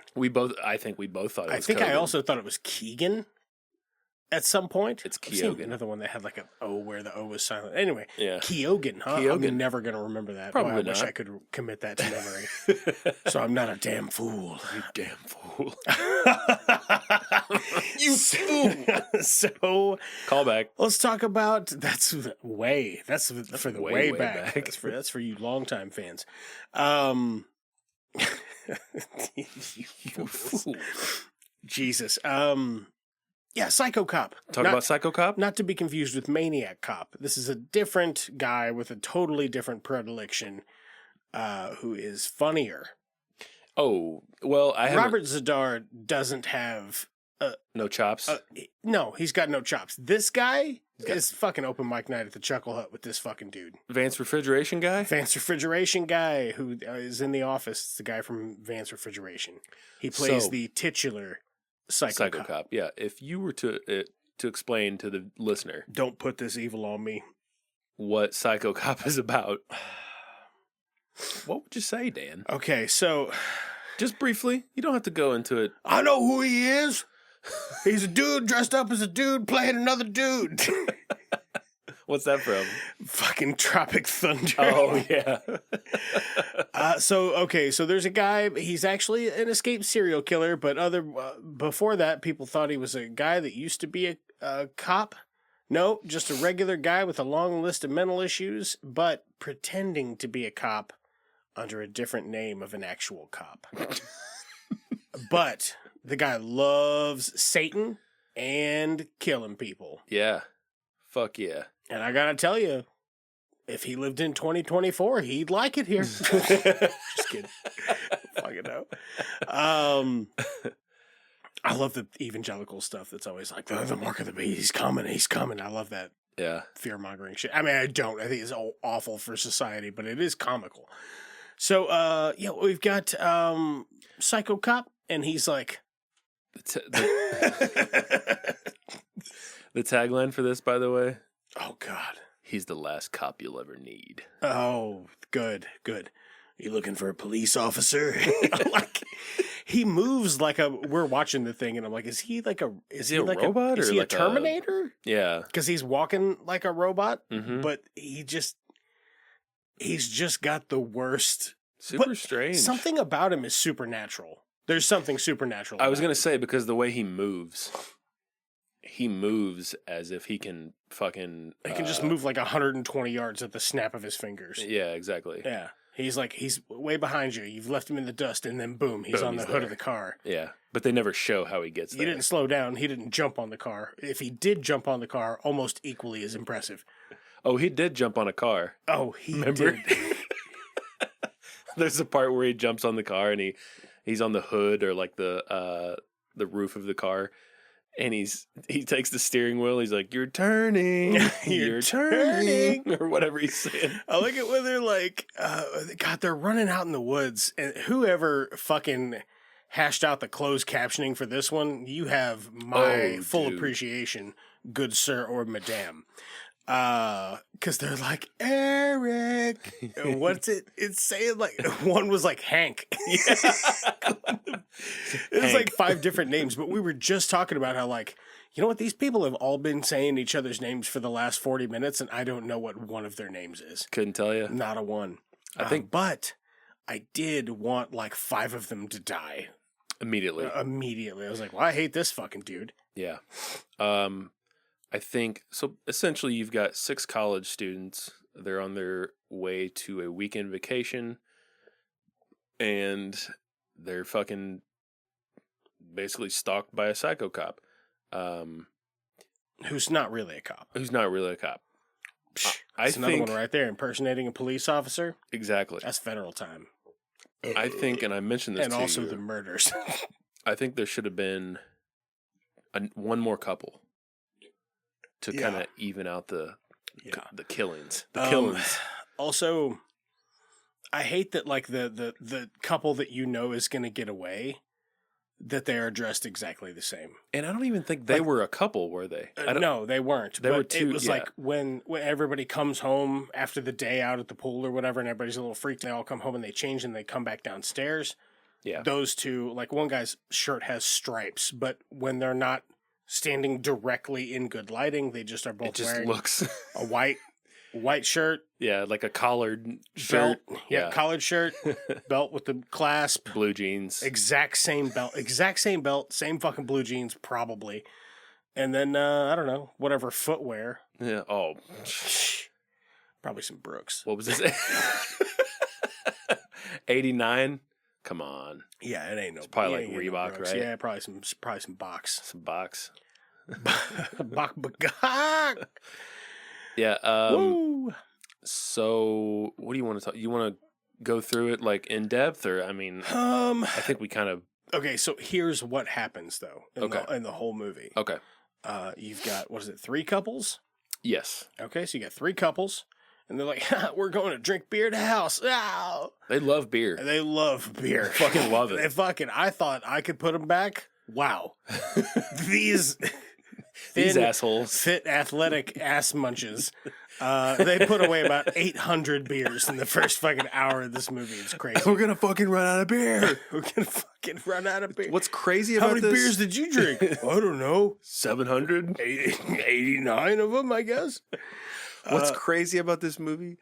I think we both thought it was I think Kogan. I also thought it was Keegan at some point. It's I've seen Keoghan. another one that had like an O where the O was silent. Anyway, Yeah. Keoghan, huh? Keoghan. I'm never going to remember that. Probably Boy, I wish not. I could commit that to memory. So I'm not a damn fool. You damn fool. You fool. So Call back. let's talk about that's for the way back. back. That's for you longtime fans. You fools. Jesus. Yeah, Psycho Cop. Talk about Psycho Cop? Not to be confused with Maniac Cop. This is a different guy with a totally different predilection, who is funnier. Oh, well, Robert Zadar doesn't have no chops. no, he's got no chops. This guy is fucking open mic night at the Chuckle Hut with this fucking dude. Vance Refrigeration guy? Vance Refrigeration guy who is in the office. It's the guy from Vance Refrigeration. He plays the titular Psycho Cop. Yeah, if you were to explain to the listener, Don't put this evil on me. what Psycho Cop is about, what would you say, Dan? Okay, so Just briefly. You don't have to go into it. I know who he is. He's a dude dressed up as a dude playing another dude. What's that from? Fucking Tropic Thunder. Oh, yeah. So there's a guy, he's actually an escaped serial killer, but before that, people thought he was a guy that used to be a cop. No, just a regular guy with a long list of mental issues, but pretending to be a cop under a different name of an actual cop. But the guy loves Satan and killing people. Yeah. Fuck yeah. And I gotta tell you, if he lived in 2024, he'd like it here. Just kidding. Fucking no. I love the evangelical stuff that's always like, the mark of the beast, he's coming. I love that Yeah. fear-mongering shit. I mean, I don't. I think it's all awful for society, but it is comical. So, we've got Psycho Cop, and he's like... The tagline for this, by the way, Oh, God. he's the last cop you'll ever need. Oh, good. You looking for a police officer? Like, he moves like we're watching the thing, and I'm like, is he a robot is or he like a Terminator? Yeah. Because he's walking like a robot, Mhm. but he's just got the worst. Super strange. Something about him is supernatural. There's something supernatural. I was about going him. to say, because the way he moves as if he can fucking... He can just move like 120 yards at the snap of his fingers. Yeah, exactly. Yeah. He's way behind you. You've left him in the dust, and then boom, he's on the hood of the car. Yeah, but they never show how he gets He there. didn't slow down. He didn't jump on the car. If he did jump on the car, almost equally as impressive. Oh, he did jump on a car. Oh, he Remember? did. There's a part where he jumps on the car and he's on the hood or like the roof of the car, and he takes the steering wheel. He's like, "You're turning, You're turning," or whatever he's saying. I like it when they're like, God, they're running out in the woods, and whoever fucking hashed out the closed captioning for this one, you have my full dude. appreciation, good sir or madame. Because they're like, Eric. And what's it? It's saying like, one was like Hank. It was like 5 different names, but we were just talking about how like, you know what? These people have all been saying each other's names for the last 40 minutes, and I don't know what one of their names is. Couldn't tell you. Not a one. I think, but I did want like 5 of them to die immediately. Immediately, I was like, "Well, I hate this fucking dude." Yeah. I think so. Essentially, you've got 6 college students. They're on their way to a weekend vacation, and they're fucking basically stalked by a psycho cop. Who's not really a cop. Who's not really a cop. That's another one right there. Impersonating a police officer. Exactly. That's federal time. I think, and I mentioned this and to also you, the murders. I think there should have been one more couple to kind of even out the killings. The killings. Also, I hate that like the couple that you know is going to get away, that they are dressed exactly the same. And I don't even think they were a couple, were they? No, they weren't. They were 2. It was like when everybody comes home after the day out at the pool or whatever, and everybody's a little freaked. They all come home and they change and they come back downstairs. Yeah. Those 2, like one guy's shirt has stripes, but when they're not standing directly in good lighting, they just are both it just wearing looks a white shirt. Yeah, like a collared Belt. shirt. Yeah, collared shirt, belt with the clasp. Blue jeans. Exact same belt, same fucking blue jeans, probably. And then, I don't know, whatever footwear. Yeah, oh. Probably some Brooks. What was this? 89? Come on. Yeah, it ain't no. It's probably like Reebok, right? Yeah, probably some box. Some box. Bach. Yeah. Woo. So, what do you want to talk? You want to go through it like in depth, or I mean, I think we kind of. Okay, so here's what happens though in the whole movie. Okay. You've got 3 couples? Yes. Okay, so you got 3 couples. And they're like, we're going to drink beer at the house. Ow! They love beer. They love beer. Fucking love it. I thought I could put them back. Wow. These assholes. Fit, athletic ass munches. They put away about 800 beers in the first fucking hour of this movie. It's crazy. We're going to fucking run out of beer. We're going to fucking run out of beer. What's crazy about this? How many beers did you drink? I don't know. 700? 89 of them, I guess. What's crazy about this movie?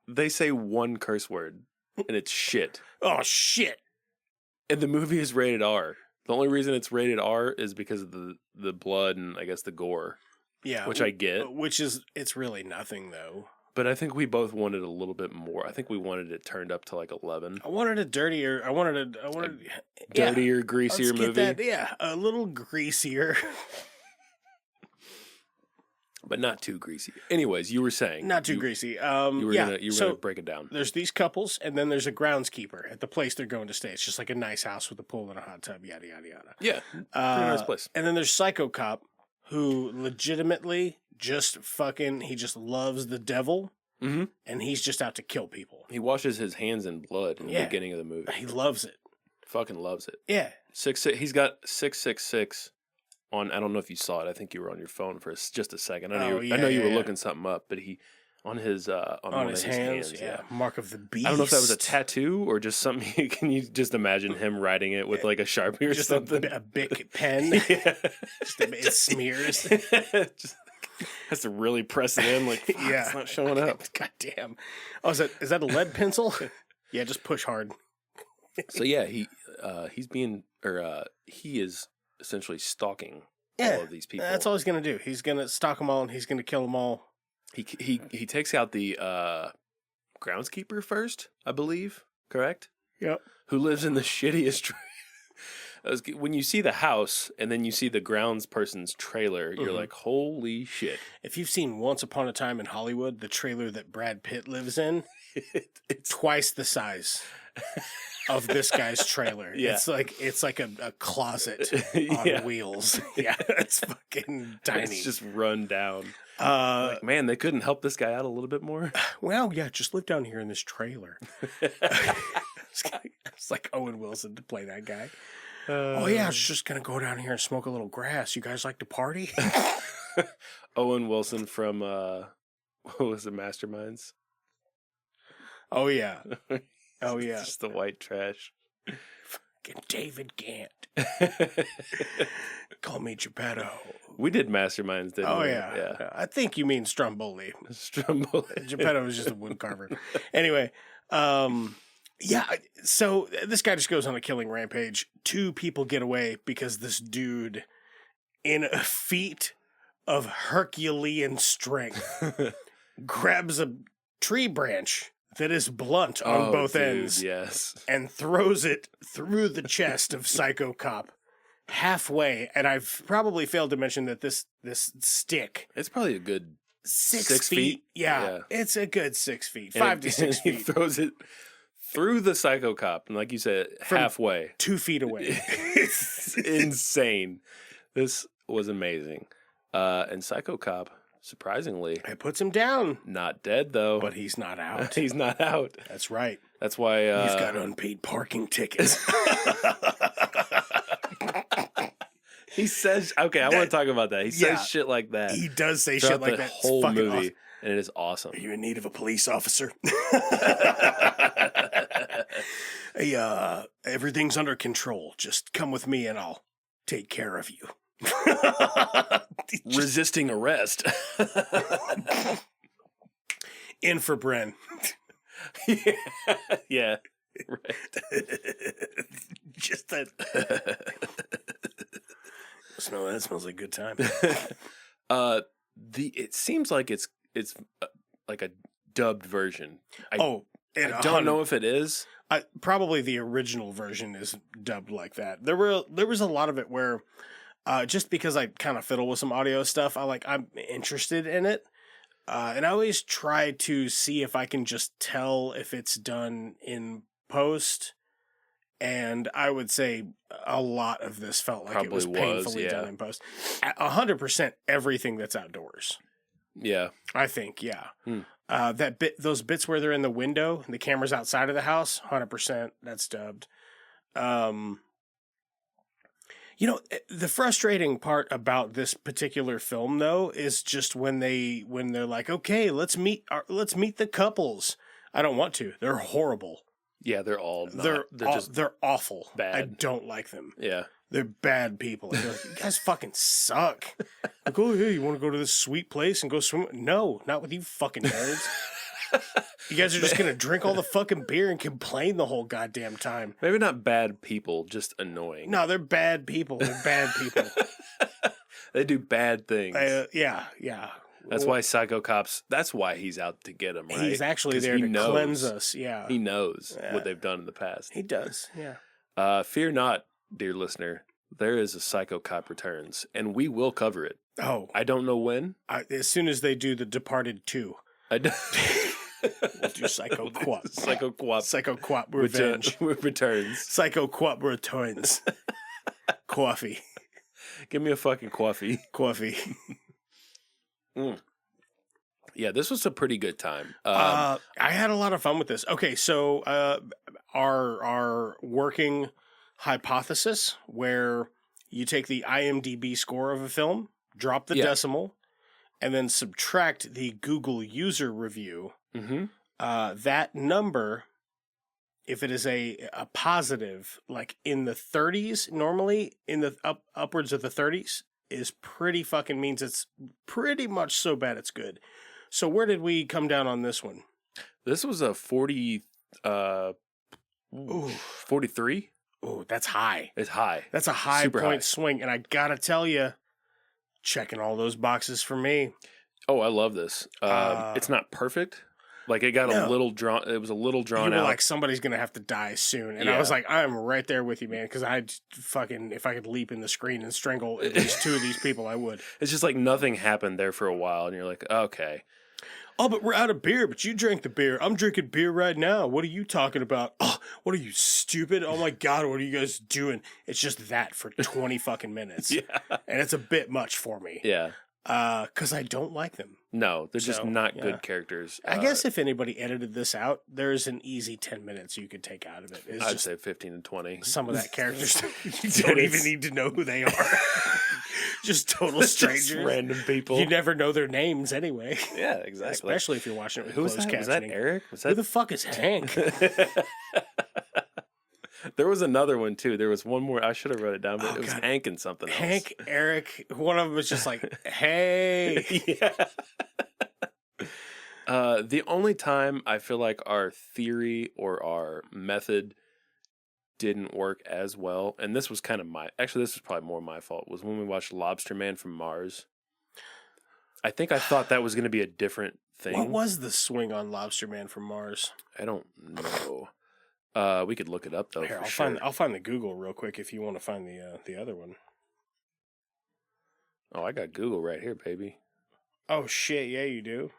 They say one curse word, and it's shit. Oh, shit. And the movie is rated R. The only reason it's rated R is because of the blood and, I guess, the gore. Yeah. Which I get. It's really nothing, though. But I think we both wanted a little bit more. I think we wanted it turned up to like 11. I wanted a dirtier. I wanted dirtier, greasier movie. A little greasier. But not too greasy. Anyways, you were saying not too greasy. You were gonna break it down. There's these couples, and then there's a groundskeeper at the place they're going to stay. It's just like a nice house with a pool and a hot tub, yada yada yada. Yeah, pretty nice place. And then there's Psycho Cop, who legitimately just he just loves the devil, and he's just out to kill people. He washes his hands in blood in the beginning of the movie. He loves it. Fucking loves it. Yeah. He's got 666 on. I don't know if you saw it. I think you were on your phone for just a second. I know you were looking something up, but he on his on his hands. Yeah, mark of the beast. I don't know if that was a tattoo or just something. Can you just imagine him writing it with like a Sharpie or just something? A Bic pen. It smears. Just has to really press it in. Like it's not showing up. God damn. Oh, is that a lead pencil? Yeah, just push hard. So yeah, he is essentially stalking all of these people. That's all he's gonna do. He's gonna stalk them all, and he's gonna kill them all. He takes out the groundskeeper first, I believe. Correct? Yep. Who lives in the shittiest. When you see the house and then you see the grounds person's trailer, you're like, holy shit. If you've seen Once Upon a Time in Hollywood, the trailer that Brad Pitt lives in, it's twice the size of this guy's trailer. Yeah. It's like a closet on wheels. Yeah, it's fucking tiny. It's just run down. Like, man, they couldn't help this guy out a little bit more. Well, yeah, just live down here in this trailer. It's like Owen Wilson to play that guy. Oh yeah, I was just gonna go down here and smoke a little grass. You guys like to party? Owen Wilson from what was it, Masterminds? Oh yeah. Oh yeah. Just the white trash. Fucking David Gant. Call me Geppetto. We did Masterminds, didn't we? Oh yeah. I think you mean Stromboli. Stromboli. Geppetto was just a wood carver. Anyway, yeah, so this guy just goes on a killing rampage. 2 people get away because this dude, in a feat of Herculean strength, grabs a tree branch that is blunt on both ends, yes, and throws it through the chest of Psycho Cop halfway. And I've probably failed to mention that this stick, it's probably a good 6 feet. Yeah, it's a good 6 feet, 5 to 6 feet. He throws it through the Psycho Cop, and like you said, From halfway, 2 feet away. It's insane. This was amazing. And Psycho Cop, surprisingly, It puts him down, not dead though. but he's not out. He's not out. That's right. That's why He's got unpaid parking tickets. he says, "Okay, I want to talk about that." He says shit like that. He does say throughout shit like the that. It's whole fucking movie, awesome. and it is awesome. Are you in need of a police officer? Hey, everything's under control. Just come with me and I'll take care of you. Resisting arrest. In for Bren. Yeah. Right. Just that. That smells like a good time. It seems like it's like a dubbed version. I don't know if it is. Probably the original version is dubbed like that. There was a lot of it where, just because I kind of fiddle with some audio stuff, I'm interested in it, and I always try to see if I can just tell if it's done in post. And I would say a lot of this felt like it was painfully done in post. 100% everything that's outdoors. Yeah, I think, yeah. Those bits where they're in the window and the camera's outside of the house, 100% that's dubbed. The frustrating part about this particular film though is just when they're like, okay, let's meet the couples. I don't want to. They're horrible. Yeah, they're awful. Bad. I don't like them. Yeah. They're bad people. They're like, you guys fucking suck. Like, oh, yeah, you want to go to this sweet place and go swim? No, not with you fucking nerds. You guys are just going to drink all the fucking beer and complain the whole goddamn time. Maybe not bad people, just annoying. No, they're bad people. They're bad people. They do bad things. Yeah. That's why Psycho Cops, that's why he's out to get them, right? He's actually there to cleanse us, yeah. He knows what they've done in the past. He does, yeah. Fear not, dear listener. There is a Psycho Cop Returns, and we will cover it. Oh. I don't know when. As soon as they do The Departed 2. We'll do Psycho Quap. Psycho Quap. Psycho Quap Revenge. Returns. Psycho Quap Returns. Coffee. Give me a fucking coffee. Coffee. Yeah, this was a pretty good time. I had a lot of fun with this. Okay, so our working hypothesis, where you take the IMDb score of a film, drop the decimal, and then subtract the Google user review. Mm-hmm. That number, if it is a positive, like in the 30s, normally in the upwards of the 30s, is pretty fucking means it's pretty much so bad it's good. So where did we come down on this one? This was a 43. Oh, that's high. It's high. That's a high Super point high. swing. And I gotta tell you, checking all those boxes for me. Oh, I love this. It's not perfect. Like it got a little drawn. It was a little drawn out. Like somebody's gonna have to die soon, and I was like, I'm right there with you, man. Because I fucking, if I could leap in the screen and strangle at least 2 of these people, I would. It's just like nothing happened there for a while, and you're like, okay. Oh, but we're out of beer. But you drank the beer. I'm drinking beer right now. What are you talking about? Oh, what are you, stupid? Oh my god, what are you guys doing? It's just that for 20 fucking minutes. Yeah, and it's a bit much for me. Yeah. Because I don't like them. No, they're just not good characters. I guess if anybody edited this out, there's an easy 10 minutes you could take out of it. It's I'd just say 15 to 20. some of that characters you don't even need to know who they are. Just total strangers. Just random people. You never know their names anyway. Yeah, exactly. Especially if you're watching it with Who was closed that? captioning. Was that Eric? Who the fuck is Hank? There was another one too. There was one more. I should have wrote it down, but it was God. Hank and something else. Hank, Eric. One of them was just like, hey. Yeah. The only time I feel like our theory or our method didn't work as well, and this was kind of this was probably more my fault, was when we watched Lobster Man from Mars. I think I thought that was going to be a different thing. What was the swing on Lobster Man from Mars? I don't know. We could look it up though. Here, for I'll find the Google real quick if you want to find the other one. Oh, I got Google right here, baby. Oh shit, yeah, you do.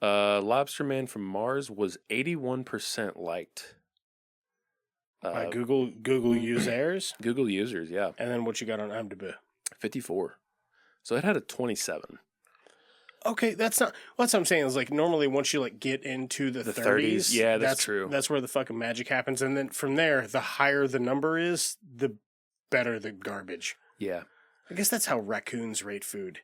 Lobster Man from Mars was 81% liked. By Google users. Google users, yeah. And then what you got on IMDb? 54. So it had a 27. Okay, that's not. What I'm saying is like normally once you like get into the 30s, yeah, that's true. That's where the fucking magic happens, and then from there, the higher the number is, the better the garbage. Yeah, I guess that's how raccoons rate food.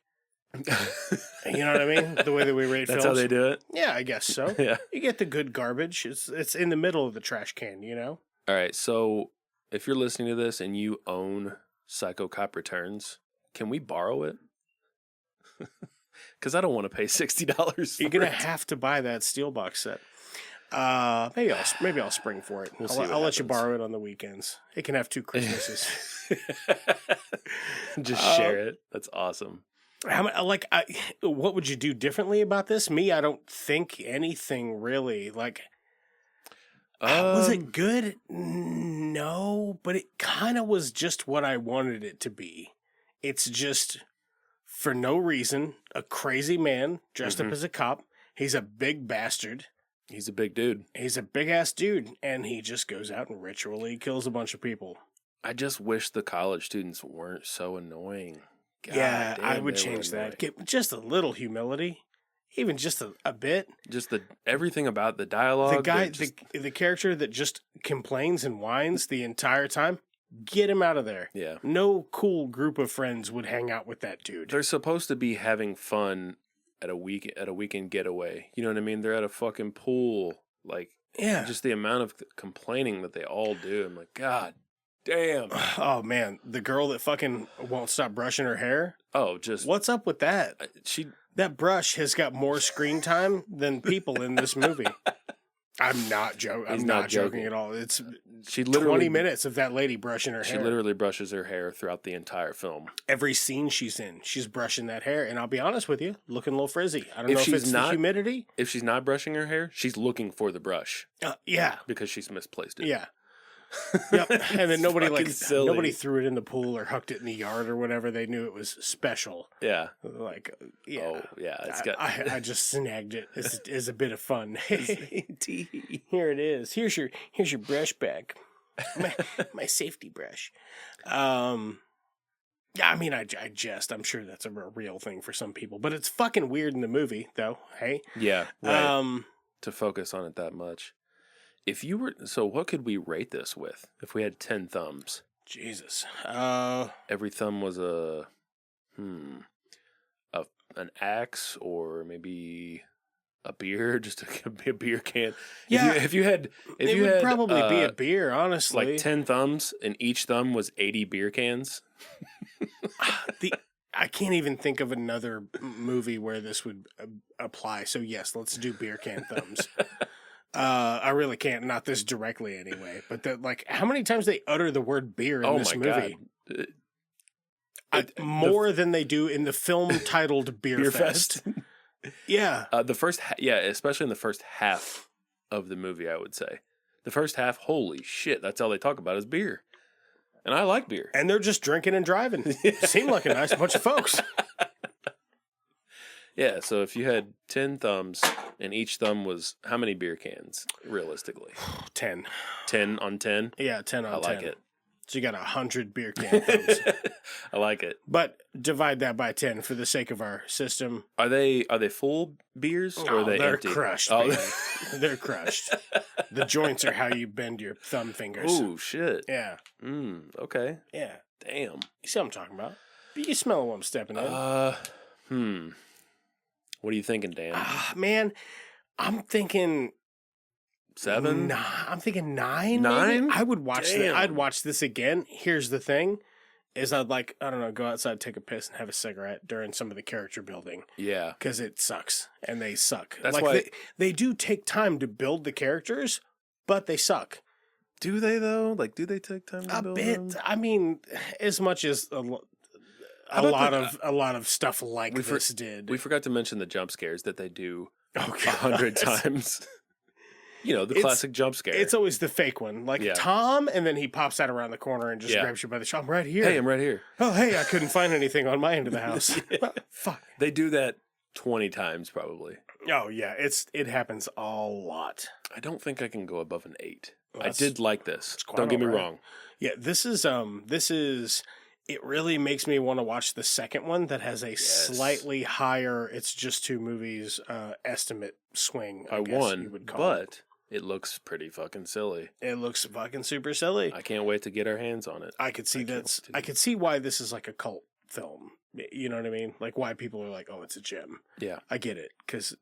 You know what I mean? The way that we rate that's films. how they do it. Yeah, I guess so. Yeah, you get the good garbage. It's in the middle of the trash can. You know. All right, so if you're listening to this and you own Psycho Cop Returns, can we borrow it? Because I don't want to pay $60. You're gonna have to buy that steel box set. Maybe I'll spring for it. I'll let you borrow it on the weekends. It can have 2 Christmases. Just share it. That's awesome. What would you do differently about this? Me, I don't think anything really. Like, was it good? No, but it kind of was just what I wanted it to be. It's just, for no reason, a crazy man dressed up as a cop. He's a big bastard. He's a big dude. He's a big-ass dude, and he just goes out and ritually kills a bunch of people. I just wish the college students weren't so annoying. God yeah, damn, I would they were change that. annoying. Get just a little humility. Even just a bit. Just everything about the dialogue. The guy, the character that just complains and whines the entire time, get him out of there. Yeah. No cool group of friends would hang out with that dude. They're supposed to be having fun at a weekend getaway. You know what I mean? They're at a fucking pool. Like, yeah. Just the amount of complaining that they all do. I'm like, God damn. Oh man, the girl that fucking won't stop brushing her hair. Oh, just what's up with that? That brush has got more screen time than people in this movie. I'm not joking. I'm not joking at all. It's 20 minutes of that lady brushing her hair. She literally brushes her hair throughout the entire film. Every scene she's in, she's brushing that hair. And I'll be honest with you, looking a little frizzy. I don't know if it's the humidity. If she's not brushing her hair, she's looking for the brush. Yeah. Because she's misplaced it. Yeah. Yep. And then nobody silly. threw it in the pool or hucked it in the yard or whatever. They knew it was special. Yeah. Like, yeah. Oh, yeah. I just snagged it as a bit of fun. Here it is. Here's your brush back. My safety brush. Yeah, I mean, I jest. I'm sure that's a real thing for some people, but it's fucking weird in the movie, though. Hey. Yeah. Right. To focus on it that much. What could we rate this with if we had 10 thumbs? Jesus. Every thumb was an axe or maybe a beer, just a beer can. Yeah. If you had probably be a beer, honestly. Like 10 thumbs and each thumb was 80 beer cans. I can't even think of another movie where this would apply. So yes, let's do beer can thumbs. I really can't, not this directly anyway, but how many times they utter the word beer in this movie? God. More than they do in the film titled Beer Fest. Yeah. Especially in the first half of the movie, I would say. The first half, holy shit, that's all they talk about is beer. And I like beer. And they're just drinking and driving. Seem like a nice bunch of folks. Yeah, so if you had 10 thumbs and each thumb was how many beer cans, realistically? 10. 10 on 10? Yeah, 10 on 10. I like it. So you got 100 beer can thumbs. I like it. But divide that by 10 for the sake of our system. Are they full beers or are they they're empty? Crushed, baby. They're crushed. The joints are how you bend your thumb fingers. Oh, shit. Yeah. Okay. Yeah. Damn. You see what I'm talking about? You smell what I'm stepping in. What are you thinking, Dan? Man, I'm thinking 7? I'm thinking 9. 9? I would watch. Damn. I'd watch this again. Here's the thing: is I'd like I don't know, go outside, take a piss, and have a cigarette during some of the character building. Yeah, because it sucks, and they suck. That's like why they do take time to build the characters, but they suck. Do they though? Like, do they take time to A build bit. them? I mean, as much as a lot of stuff like this did. We forgot to mention the jump scares that they do Oh, 100 times. You know, the classic jump scare. It's always the fake one, like Tom, and then he pops out around the corner and just grabs you by the shoulder. I'm right here. Hey, I'm right here. Oh, hey, I couldn't find anything on my end of the house. Fuck. They do that 20 times probably. Oh yeah, it happens a lot. I don't think I can go above an 8. Well, I did like this. quite Don't get me all right. wrong. Yeah, this is it really makes me want to watch the second one that has a slightly higher it's just 2 movies estimate swing. I guess won, you would call but it looks pretty fucking silly. it looks fucking super silly. I can't wait to get our hands on it. I could see I could see why this is like a cult film. You know what I mean? Like why people are like, "Oh, it's a gem." Yeah. I get it cuz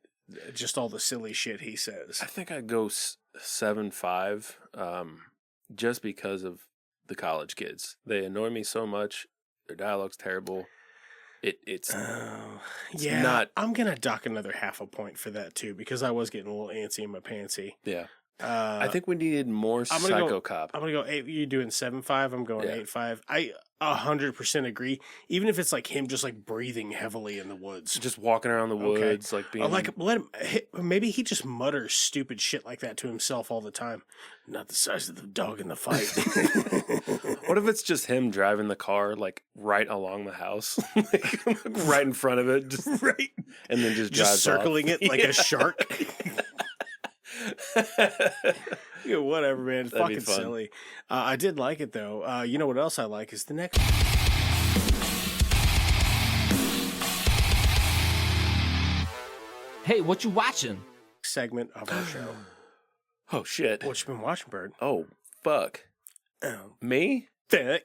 just all the silly shit he says. I think I'd go 7.5 just because of the college kids. They annoy me so much. Their dialogue's terrible. It's not. I'm gonna dock another half a point for that too because I was getting a little antsy in my pantsy. Yeah. I think we needed more Psycho Cop. I'm gonna go 8. You're doing 7.5. I'm going 8.5. I 100% agree. Even if it's like him just like breathing heavily in the woods, Just walking around the woods, like being let him. Maybe he just mutters stupid shit like that to himself all the time. Not the size of the dog in the fight. What if it's just him driving the car like right along the house, like, right in front of it, just right, and then just drives circling off. it like a shark. Yeah, whatever, man. It's That'd be fucking fun. silly. I did like it though. You know what else I like is the next Hey, what you watching? segment of our show. Oh shit! What you been watching, Bird? Oh fuck! Oh, Me? fuck.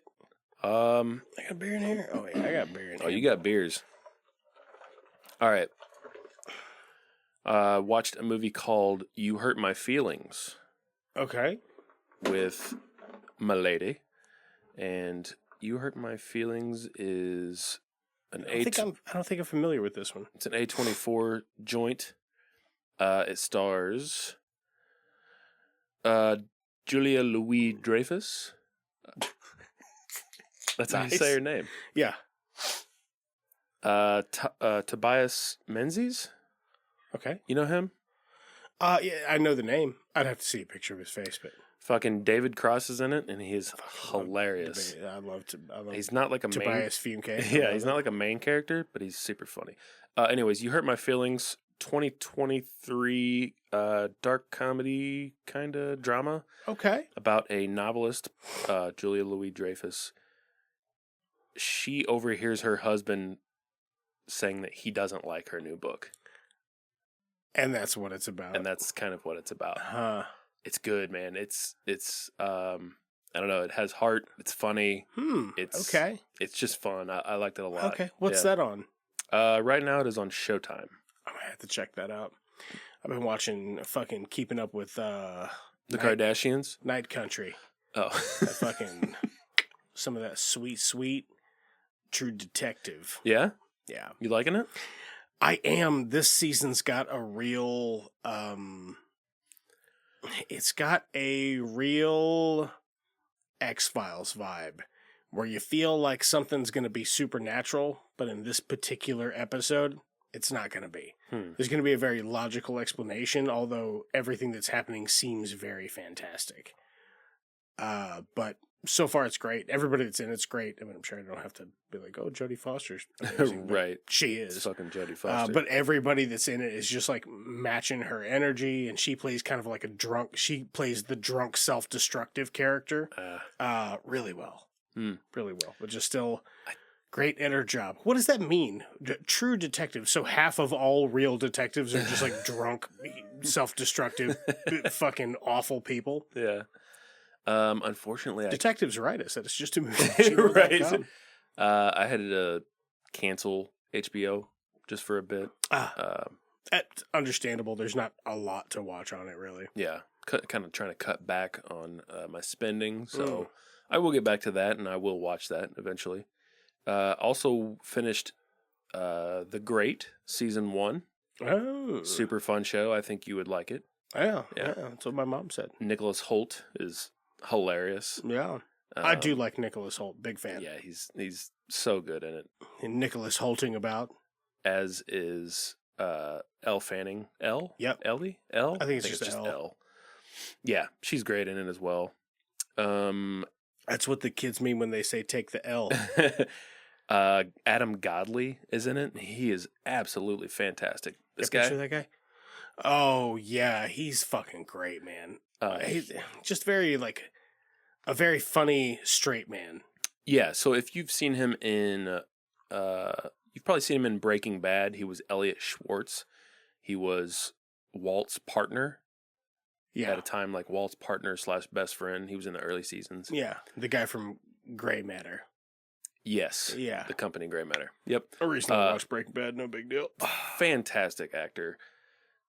I I got beer in here. Oh yeah, I got beer in here. Oh, you got beers. All right. Watched a movie called You Hurt My Feelings Okay. with my lady. And You Hurt My Feelings is an I don't think I'm familiar with this one. It's an A24 joint. It stars Julia Louis-Dreyfus. That's how you say her name. Yeah. Tobias Menzies. Okay. You know him? Yeah, I know the name. I'd have to see a picture of his face, but Fucking David Cross is in it, and he is hilarious. I love He's not like a Tobias Funke. Yeah, he's not like a main character, but he's super funny. Anyways, You Hurt My Feelings, 2023 dark comedy kind of drama. Okay. About a novelist, Julia Louis-Dreyfus. She overhears her husband saying that he doesn't like her new book. And that's what it's about. And that's kind of what it's about. Huh. It's good, man. It's I don't know, it has heart, it's funny. It's okay. It's just fun. I liked it a lot. Okay. What's that on? Right now it is on Showtime. I'm gonna have to check that out. I've been watching fucking Keeping Up with The Kardashians? Night Country. Oh. Fucking some of that sweet True Detective. Yeah? Yeah. You liking it? I am. This season's got a real it's got a real X-Files vibe where you feel like something's going to be supernatural, but in this particular episode, it's not going to be. There's going to be a very logical explanation, although everything that's happening seems very fantastic. But so far it's great. Everybody that's in it's great. I mean, I'm sure I don't have to be like, oh, Jodie Foster's amazing. Right. She is. It's fucking Jodie Foster. But everybody that's in it is just like matching her energy, and she plays kind of like a drunk. She plays the drunk, self-destructive character really well. Really well. But just still great at her job. What does that mean? True detective. So half of all real detectives are just like drunk, self-destructive, fucking awful people. Yeah. Unfortunately, Detectives write us at it's just a movie. right. I had to cancel HBO just for a bit. That's understandable. There's not a lot to watch on it, really. Yeah, kind of trying to cut back on my spending. So I will get back to that, and I will watch that eventually. Also finished The Great Season 1. Oh. Super fun show. I think you would like it. Yeah, that's what my mom said. Nicholas Hoult is hilarious. Yeah. I do like Nicholas Hoult. Big fan. Yeah, he's so good in it. And Nicholas Holting about. As is Elle Fanning. Elle? Yep. Ellie? Elle? I think it's just Elle. Yeah, she's great in it as well. That's what the kids mean when they say take the L. Adam Godley is in it. He is absolutely fantastic. This guy. Picture that guy? Oh, yeah. He's fucking great, man. He's just very, a very funny straight man. Yeah, so if you've seen him in... you've probably seen him in Breaking Bad. He was Elliot Schwartz. He was Walt's partner. Yeah. At a time, Walt's partner / best friend. He was in the early seasons. Yeah, the guy from Gray Matter. Yes. Yeah. The company Gray Matter. Yep. I recently watched Breaking Bad. No big deal. Fantastic actor.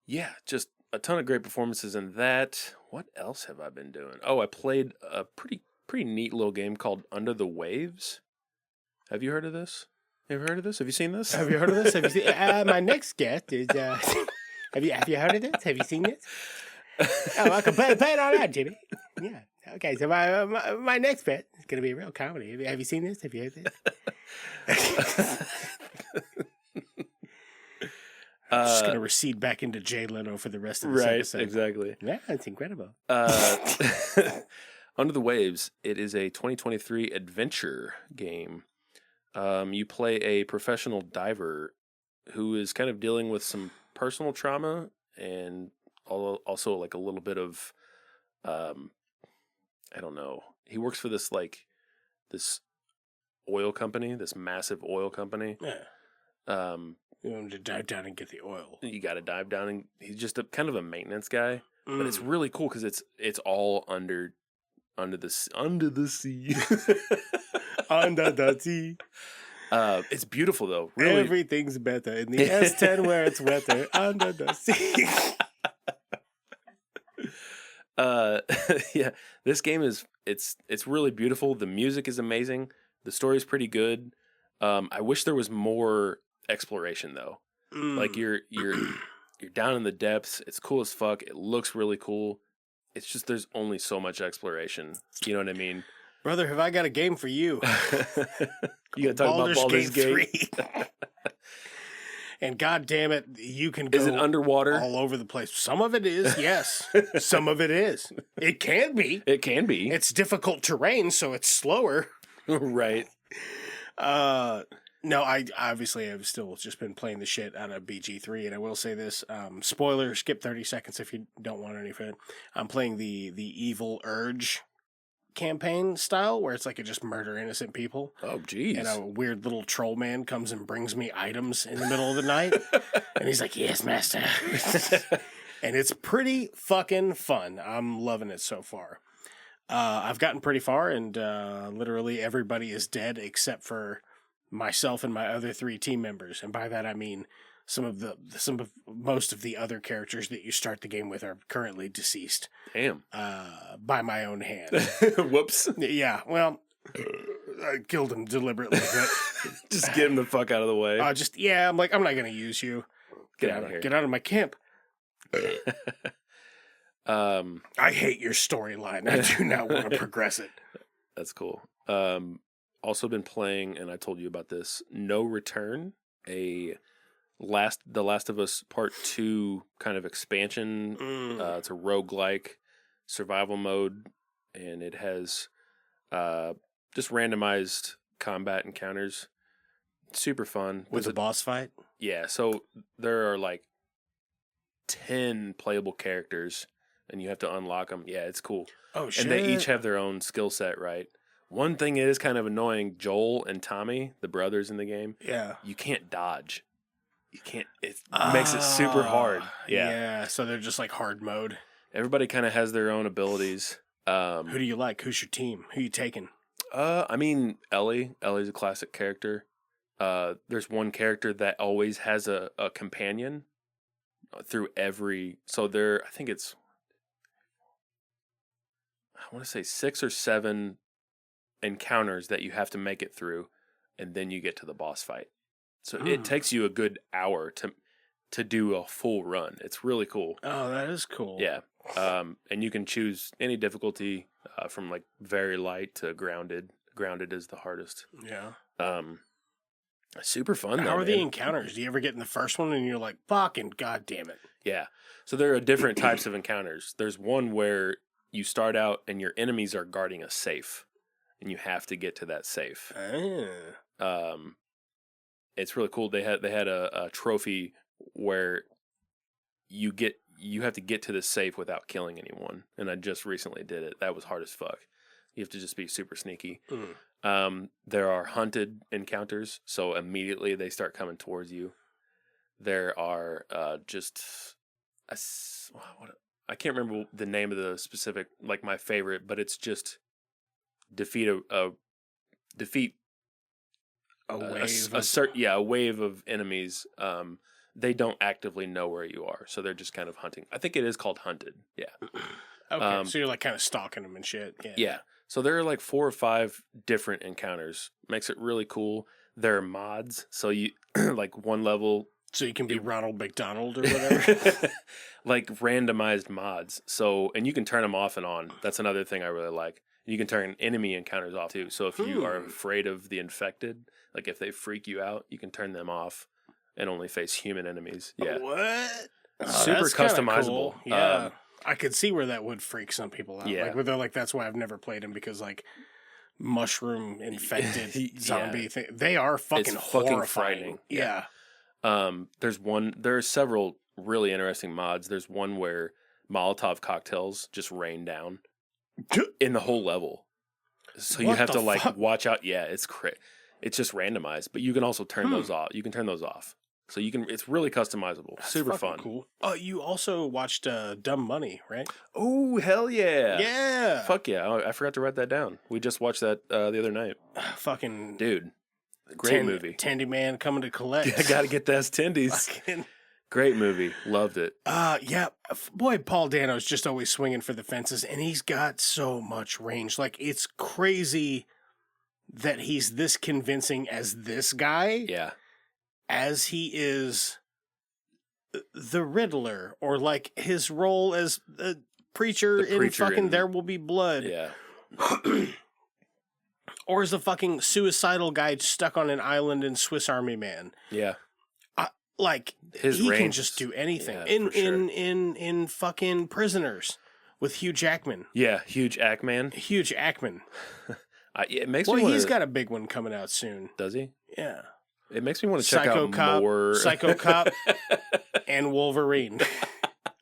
Yeah, just a ton of great performances in that. What else have I been doing? Oh, I played a pretty neat little game called Under the Waves. Have you heard of this? Have you heard of this? Have you seen this? Have you heard of this? Have you seen? My next guest is. Have you heard of this? Have you seen this? Oh, I can play it on out, Jimmy. Yeah. Okay. So my next bet is going to be a real comedy. Have you seen this? Have you heard this? I'm just going to recede back into Jay Leno for the rest of this episode. Right. Exactly. Yeah, it's incredible. Under the Waves. It is a 2023 adventure game. You play a professional diver who is kind of dealing with some personal trauma and also a little bit of, I don't know. He works for this oil company, this massive oil company. Yeah. You want him to dive down and get the oil. You got to dive down, and he's just kind of a maintenance guy. But it's really cool because it's all under the sea. Under the sea. It's beautiful though. Really. Everything's better in the S10 where it's wetter under the sea. Yeah, this game is it's really beautiful. The music is amazing. The story is pretty good. I wish there was more exploration though. You're down in the depths. It's cool as fuck. It looks really cool. It's just there's only so much exploration. You know what I mean? Brother, have I got a game for you? You gotta talk about Baldur's Gate 3. And God damn it, you can go Is it underwater? all over the place. Some of it is, yes. Some of it is. It can be. It can be. It's difficult terrain, so it's slower. Right. No, I obviously have still just been playing the shit out of BG3, and I will say this, spoiler, skip 30 seconds if you don't want any food. I'm playing the Evil Urge campaign style, where it's like I just murder innocent people. Oh, geez. And a weird little troll man comes and brings me items in the middle of the night, and he's like, yes, master. And it's pretty fucking fun. I'm loving it so far. I've gotten pretty far, and literally everybody is dead except for myself and my other 3 team members, and by that I mean most of the other characters that you start the game with are currently deceased. Damn. By my own hand. Whoops. Yeah. Well, I killed him deliberately. Just get him the fuck out of the way. I'm like, I'm not gonna use you. Get out of here. Get out of my camp. I hate your storyline. I do not want to progress it. That's cool. Also been playing, and I told you about this, No Return, The Last of Us Part 2 kind of expansion. It's a roguelike survival mode, and it has just randomized combat encounters. Super fun. With a boss fight? Yeah, so there are 10 playable characters, and you have to unlock them. Yeah, it's cool. Oh, shit. And they each have their own skill set, right? One thing is kind of annoying, Joel and Tommy, the brothers in the game, you can't dodge. You can't, it makes it super hard. Yeah. Yeah, so they're just hard mode. Everybody kind of has their own abilities. Who do you like? Who's your team? Who you taking? I mean, Ellie. Ellie's a classic character. There's one character that always has a companion through every. So there, I think it's. I want to say 6 or 7 encounters that you have to make it through, and then you get to the boss fight. So it takes you a good hour to do a full run. It's really cool. Oh, that is cool. Yeah. And you can choose any difficulty from like very light to grounded. Grounded is the hardest. Yeah. Super fun. How are the encounters? Do you ever get in the first one and you're like, fucking goddamn it? Yeah. So there are different types of encounters. There's one where you start out and your enemies are guarding a safe, and you have to get to that safe. It's really cool. They had a trophy where you have to get to the safe without killing anyone, and I just recently did it. That was hard as fuck. You have to just be super sneaky. There are hunted encounters, so immediately they start coming towards you. There are I can't remember the name of the specific, like my favorite, but it's just defeat a wave of enemies. They don't actively know where you are, so they're just kind of hunting. I think it is called hunted. Yeah. Okay, so you're like kind of stalking them and shit. Yeah. So there are like 4 or 5 different encounters. Makes it really cool. There are mods, so you like one level. So you can be Ronald McDonald or whatever. Like randomized mods. So, and you can turn them off and on. That's another thing I really like. You can turn enemy encounters off too. So if you are afraid of the infected, like if they freak you out, you can turn them off and only face human enemies. Yeah. What? Super customizable. Cool. Yeah. I could see where that would freak some people out. Yeah. Like, where they're like, that's why I've never played him, because like mushroom infected zombie thing. They are fucking horrifying. Frightening. Yeah. There are several really interesting mods. There's one where Molotov cocktails just rain down in the whole level. So you have to like watch out. Yeah, it's just randomized, but you can also turn those off. You can turn those off. So it's really customizable. That's super fun. Cool. Oh, you also watched Dumb Money, right? Oh, hell yeah. Yeah. Fuck yeah. I forgot to write that down. We just watched that the other night. Fucking dude. Great movie. Tandy Man coming to collect. I gotta get those tendies. Great movie. Loved it. Yeah. Boy, Paul Dano's just always swinging for the fences, and he's got so much range. Like, it's crazy that he's this convincing as this guy. Yeah. As he is the Riddler, or like his role as a preacher in fucking There Will Be Blood. Yeah. Or as a fucking suicidal guy stuck on an island in Swiss Army Man. Yeah. Like, he can just do anything. In fucking Prisoners with Hugh Jackman. Yeah, Hugh Jackman. It makes me he's got a big one coming out soon. Does he? Yeah. It makes me want to check out more. Psycho Cop and Wolverine.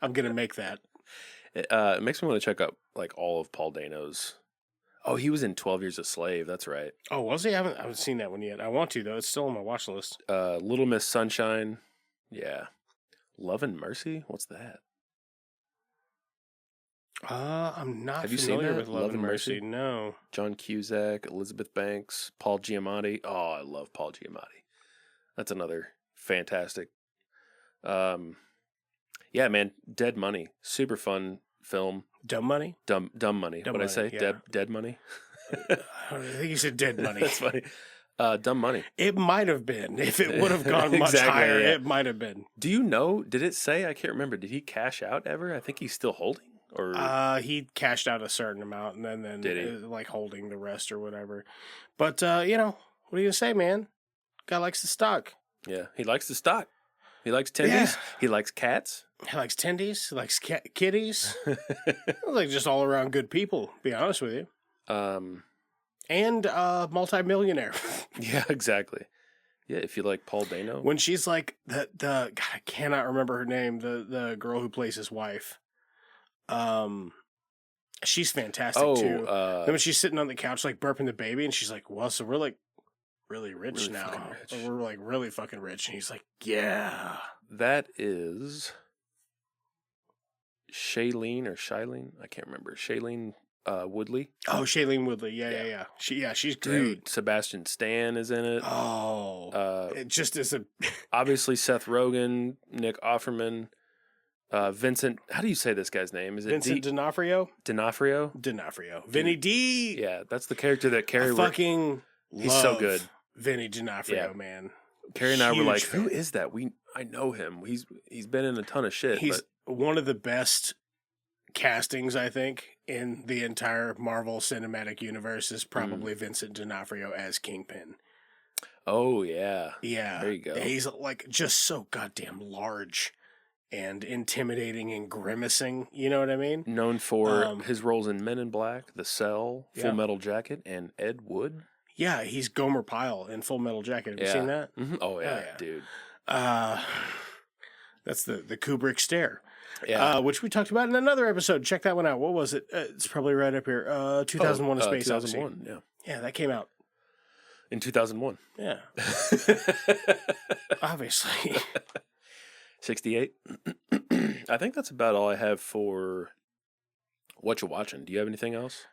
I'm going to make that. It makes me want to check out like all of Paul Dano's. Oh, he was in 12 Years a Slave. That's right. Oh, was he? I haven't seen that one yet. I want to, though. It's still on my watch list. Little Miss Sunshine. Yeah. Love and Mercy? What's that? I'm not Have you seen familiar that? with Love and Mercy. No. John Cusack, Elizabeth Banks, Paul Giamatti. Oh, I love Paul Giamatti. That's another fantastic. Yeah, man. Dead Money. Super fun film. Dumb Money? Dumb Money. What'd I say? Yeah. Dead Money? I think you said Dead Money. That's funny. Dumb Money. It might have been. If it would have gone much higher, it might have been. Do you know, did it say, I can't remember, did he cash out ever? I think he's still holding. Or he cashed out a certain amount and then did he? Like holding the rest or whatever. But, what are you going to say, man? Guy likes the stock. Yeah, he likes the stock. He likes tendies. Yeah. He likes cats. He likes tendies. He likes kitties. Like just all around good people, to be honest with you. And multimillionaire. Yeah, exactly. Yeah, if you like Paul Dano. When she's like the God, I cannot remember her name, the girl who plays his wife. She's fantastic too. Then when she's sitting on the couch like burping the baby, and she's like, "Well, so we're like really rich now. Rich. We're like really fucking rich." And he's like, "Yeah." That is Shailene or Shailene. I can't remember. Shailene Woodley. Oh, Shailene Woodley. Yeah. She's great. Dude, Sebastian Stan is in it. Oh, it just is a obviously Seth Rogen, Nick Offerman, Vincent. How do you say this guy's name? Is it Vincent D'Onofrio? D'Onofrio? D'Onofrio. Vinny D. Yeah, that's the character that Carrie. He's so good. Vinny D'Onofrio, man. Carrie and I were like, fan. "Who is that? I know him. He's been in a ton of shit." He's one of the best castings, I think, in the entire Marvel Cinematic Universe is probably Vincent D'Onofrio as Kingpin. Oh yeah, yeah. There you go. He's like just so goddamn large and intimidating and grimacing. You know what I mean? Known for his roles in Men in Black, The Cell, Full Metal Jacket, and Ed Wood. Yeah, he's Gomer Pyle in Full Metal Jacket. Have you seen that? Mm-hmm. Oh yeah, dude. That's the Kubrick stare. Yeah. Which we talked about in another episode. Check that one out. What was it? It's probably right up here. 2001: A Space Odyssey. 2001. Yeah, that came out in 2001. Yeah. Obviously. 68. I think that's about all I have for what you're watching. Do you have anything else?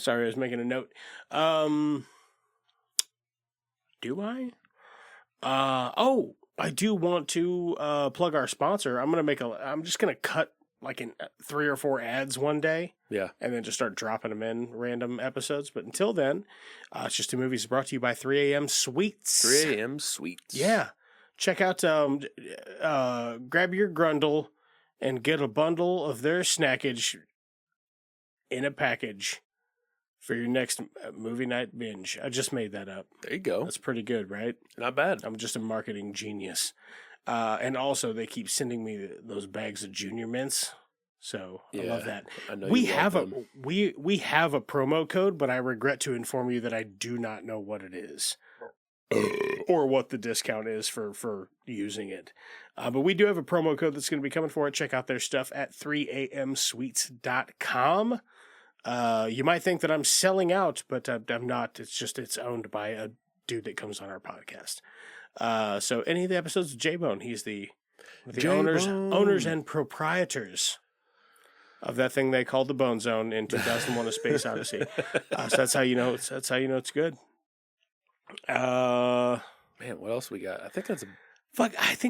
Sorry, I was making a note. Do I? I do want to plug our sponsor. I'm just gonna cut like in 3 or 4 ads one day. Yeah. And then just start dropping them in random episodes. But until then, it's Just Two Movies brought to you by 3 a.m. Sweets. 3 a.m. Sweets. Yeah. Check out, grab your grundle and get a bundle of their snackage in a package for your next movie night binge. I just made that up. There you go. That's pretty good, right? Not bad. I'm just a marketing genius. And also, they keep sending me those bags of Junior Mints. So I love that. I know we have we have a promo code, but I regret to inform you that I do not know what it is. Or what the discount is for using it. But we do have a promo code that's going to be coming for it. Check out their stuff at 3amsweets.com. You might think that I'm selling out, but I'm not. It's owned by a dude that comes on our podcast. So any of the episodes of J-Bone, he's the owners and proprietors of that thing they called the Bone Zone in 2001: A Space Odyssey. So that's how you know it's good. Man, what else we got? I think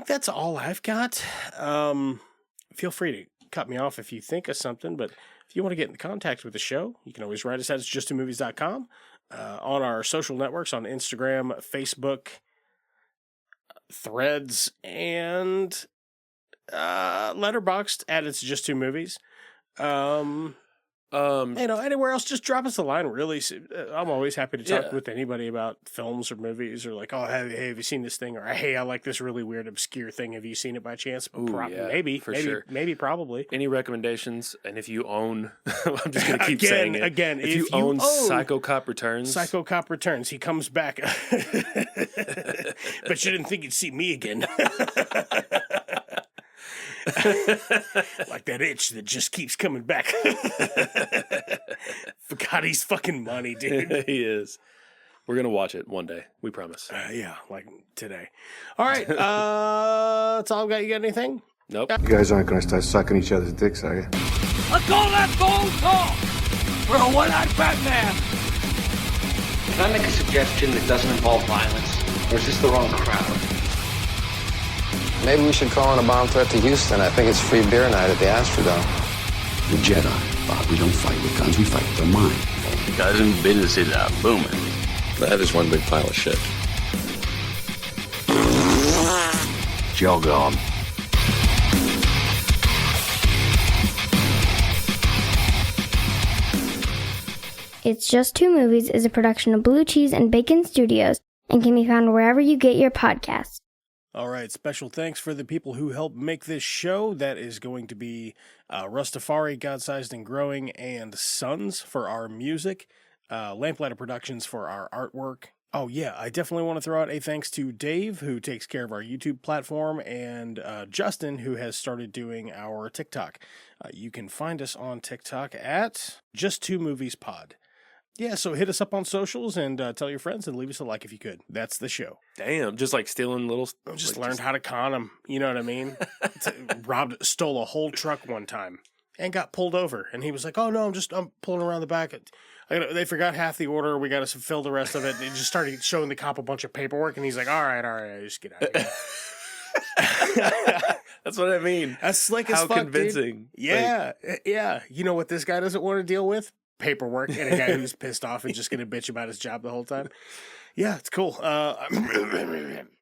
that's all I've got. Feel free to cut me off if you think of something, but if you want to get in contact with the show, you can always write us at justtwomovies.com, on our social networks on Instagram, Facebook, Threads, and Letterboxd at It's Just Two Movies. Anywhere else, just drop us a line. Really, I'm always happy to talk with anybody about films or movies, or like, oh, hey, have you seen this thing? Or hey, I like this really weird, obscure thing. Have you seen it by chance? Maybe, sure. Maybe, probably. Any recommendations? And if you own, I'm just going to keep saying it. Again, if you own Psycho Cop Returns. He comes back. But you didn't think you'd see me again. Like that itch that just keeps coming back. Forgot he's fucking money, dude. He is. We're gonna watch it one day. We promise. Yeah, like today. All right. That's all I've got. You got anything? Nope. You guys aren't gonna start sucking each other's dicks, are you? Let's call that phone talk for a one-eyed Batman. Can I make a suggestion that doesn't involve violence? Or is this the wrong crowd? Maybe we should call in a bomb threat to Houston. I think it's free beer night at the Astrodome. The Jedi, Bob. We don't fight with guns, we fight with our mind. Cousin, business is booming. That is one big pile of shit. Jog on. It's Just Two Movies is a production of Blue Cheese and Bacon Studios and can be found wherever you get your podcasts. All right, special thanks for the people who helped make this show. That is going to be Russ, Tafari, God-Sized and Growing, and SUNDS for our music, Lamplighter Productions for our artwork. Oh, yeah, I definitely want to throw out a thanks to Dave, who takes care of our YouTube platform, and Justin, who has started doing our TikTok. You can find us on TikTok at Just Two Movies Pod. Yeah, so hit us up on socials and tell your friends and leave us a like if you could. That's the show. Damn, just like stealing little... Just learned how to con them. You know what I mean? Stole a whole truck one time. and got pulled over. And he was like, "Oh no, I'm pulling around the back. They forgot half the order. We got to fulfill the rest of it." And he just started showing the cop a bunch of paperwork, and he's like, all right, just get out of here. That's what I mean. That's slick as How fuck, convincing. dude. Yeah, yeah. You know what this guy doesn't want to deal with? Paperwork, and a guy who's pissed off and just going to bitch about his job the whole time. Yeah, it's cool.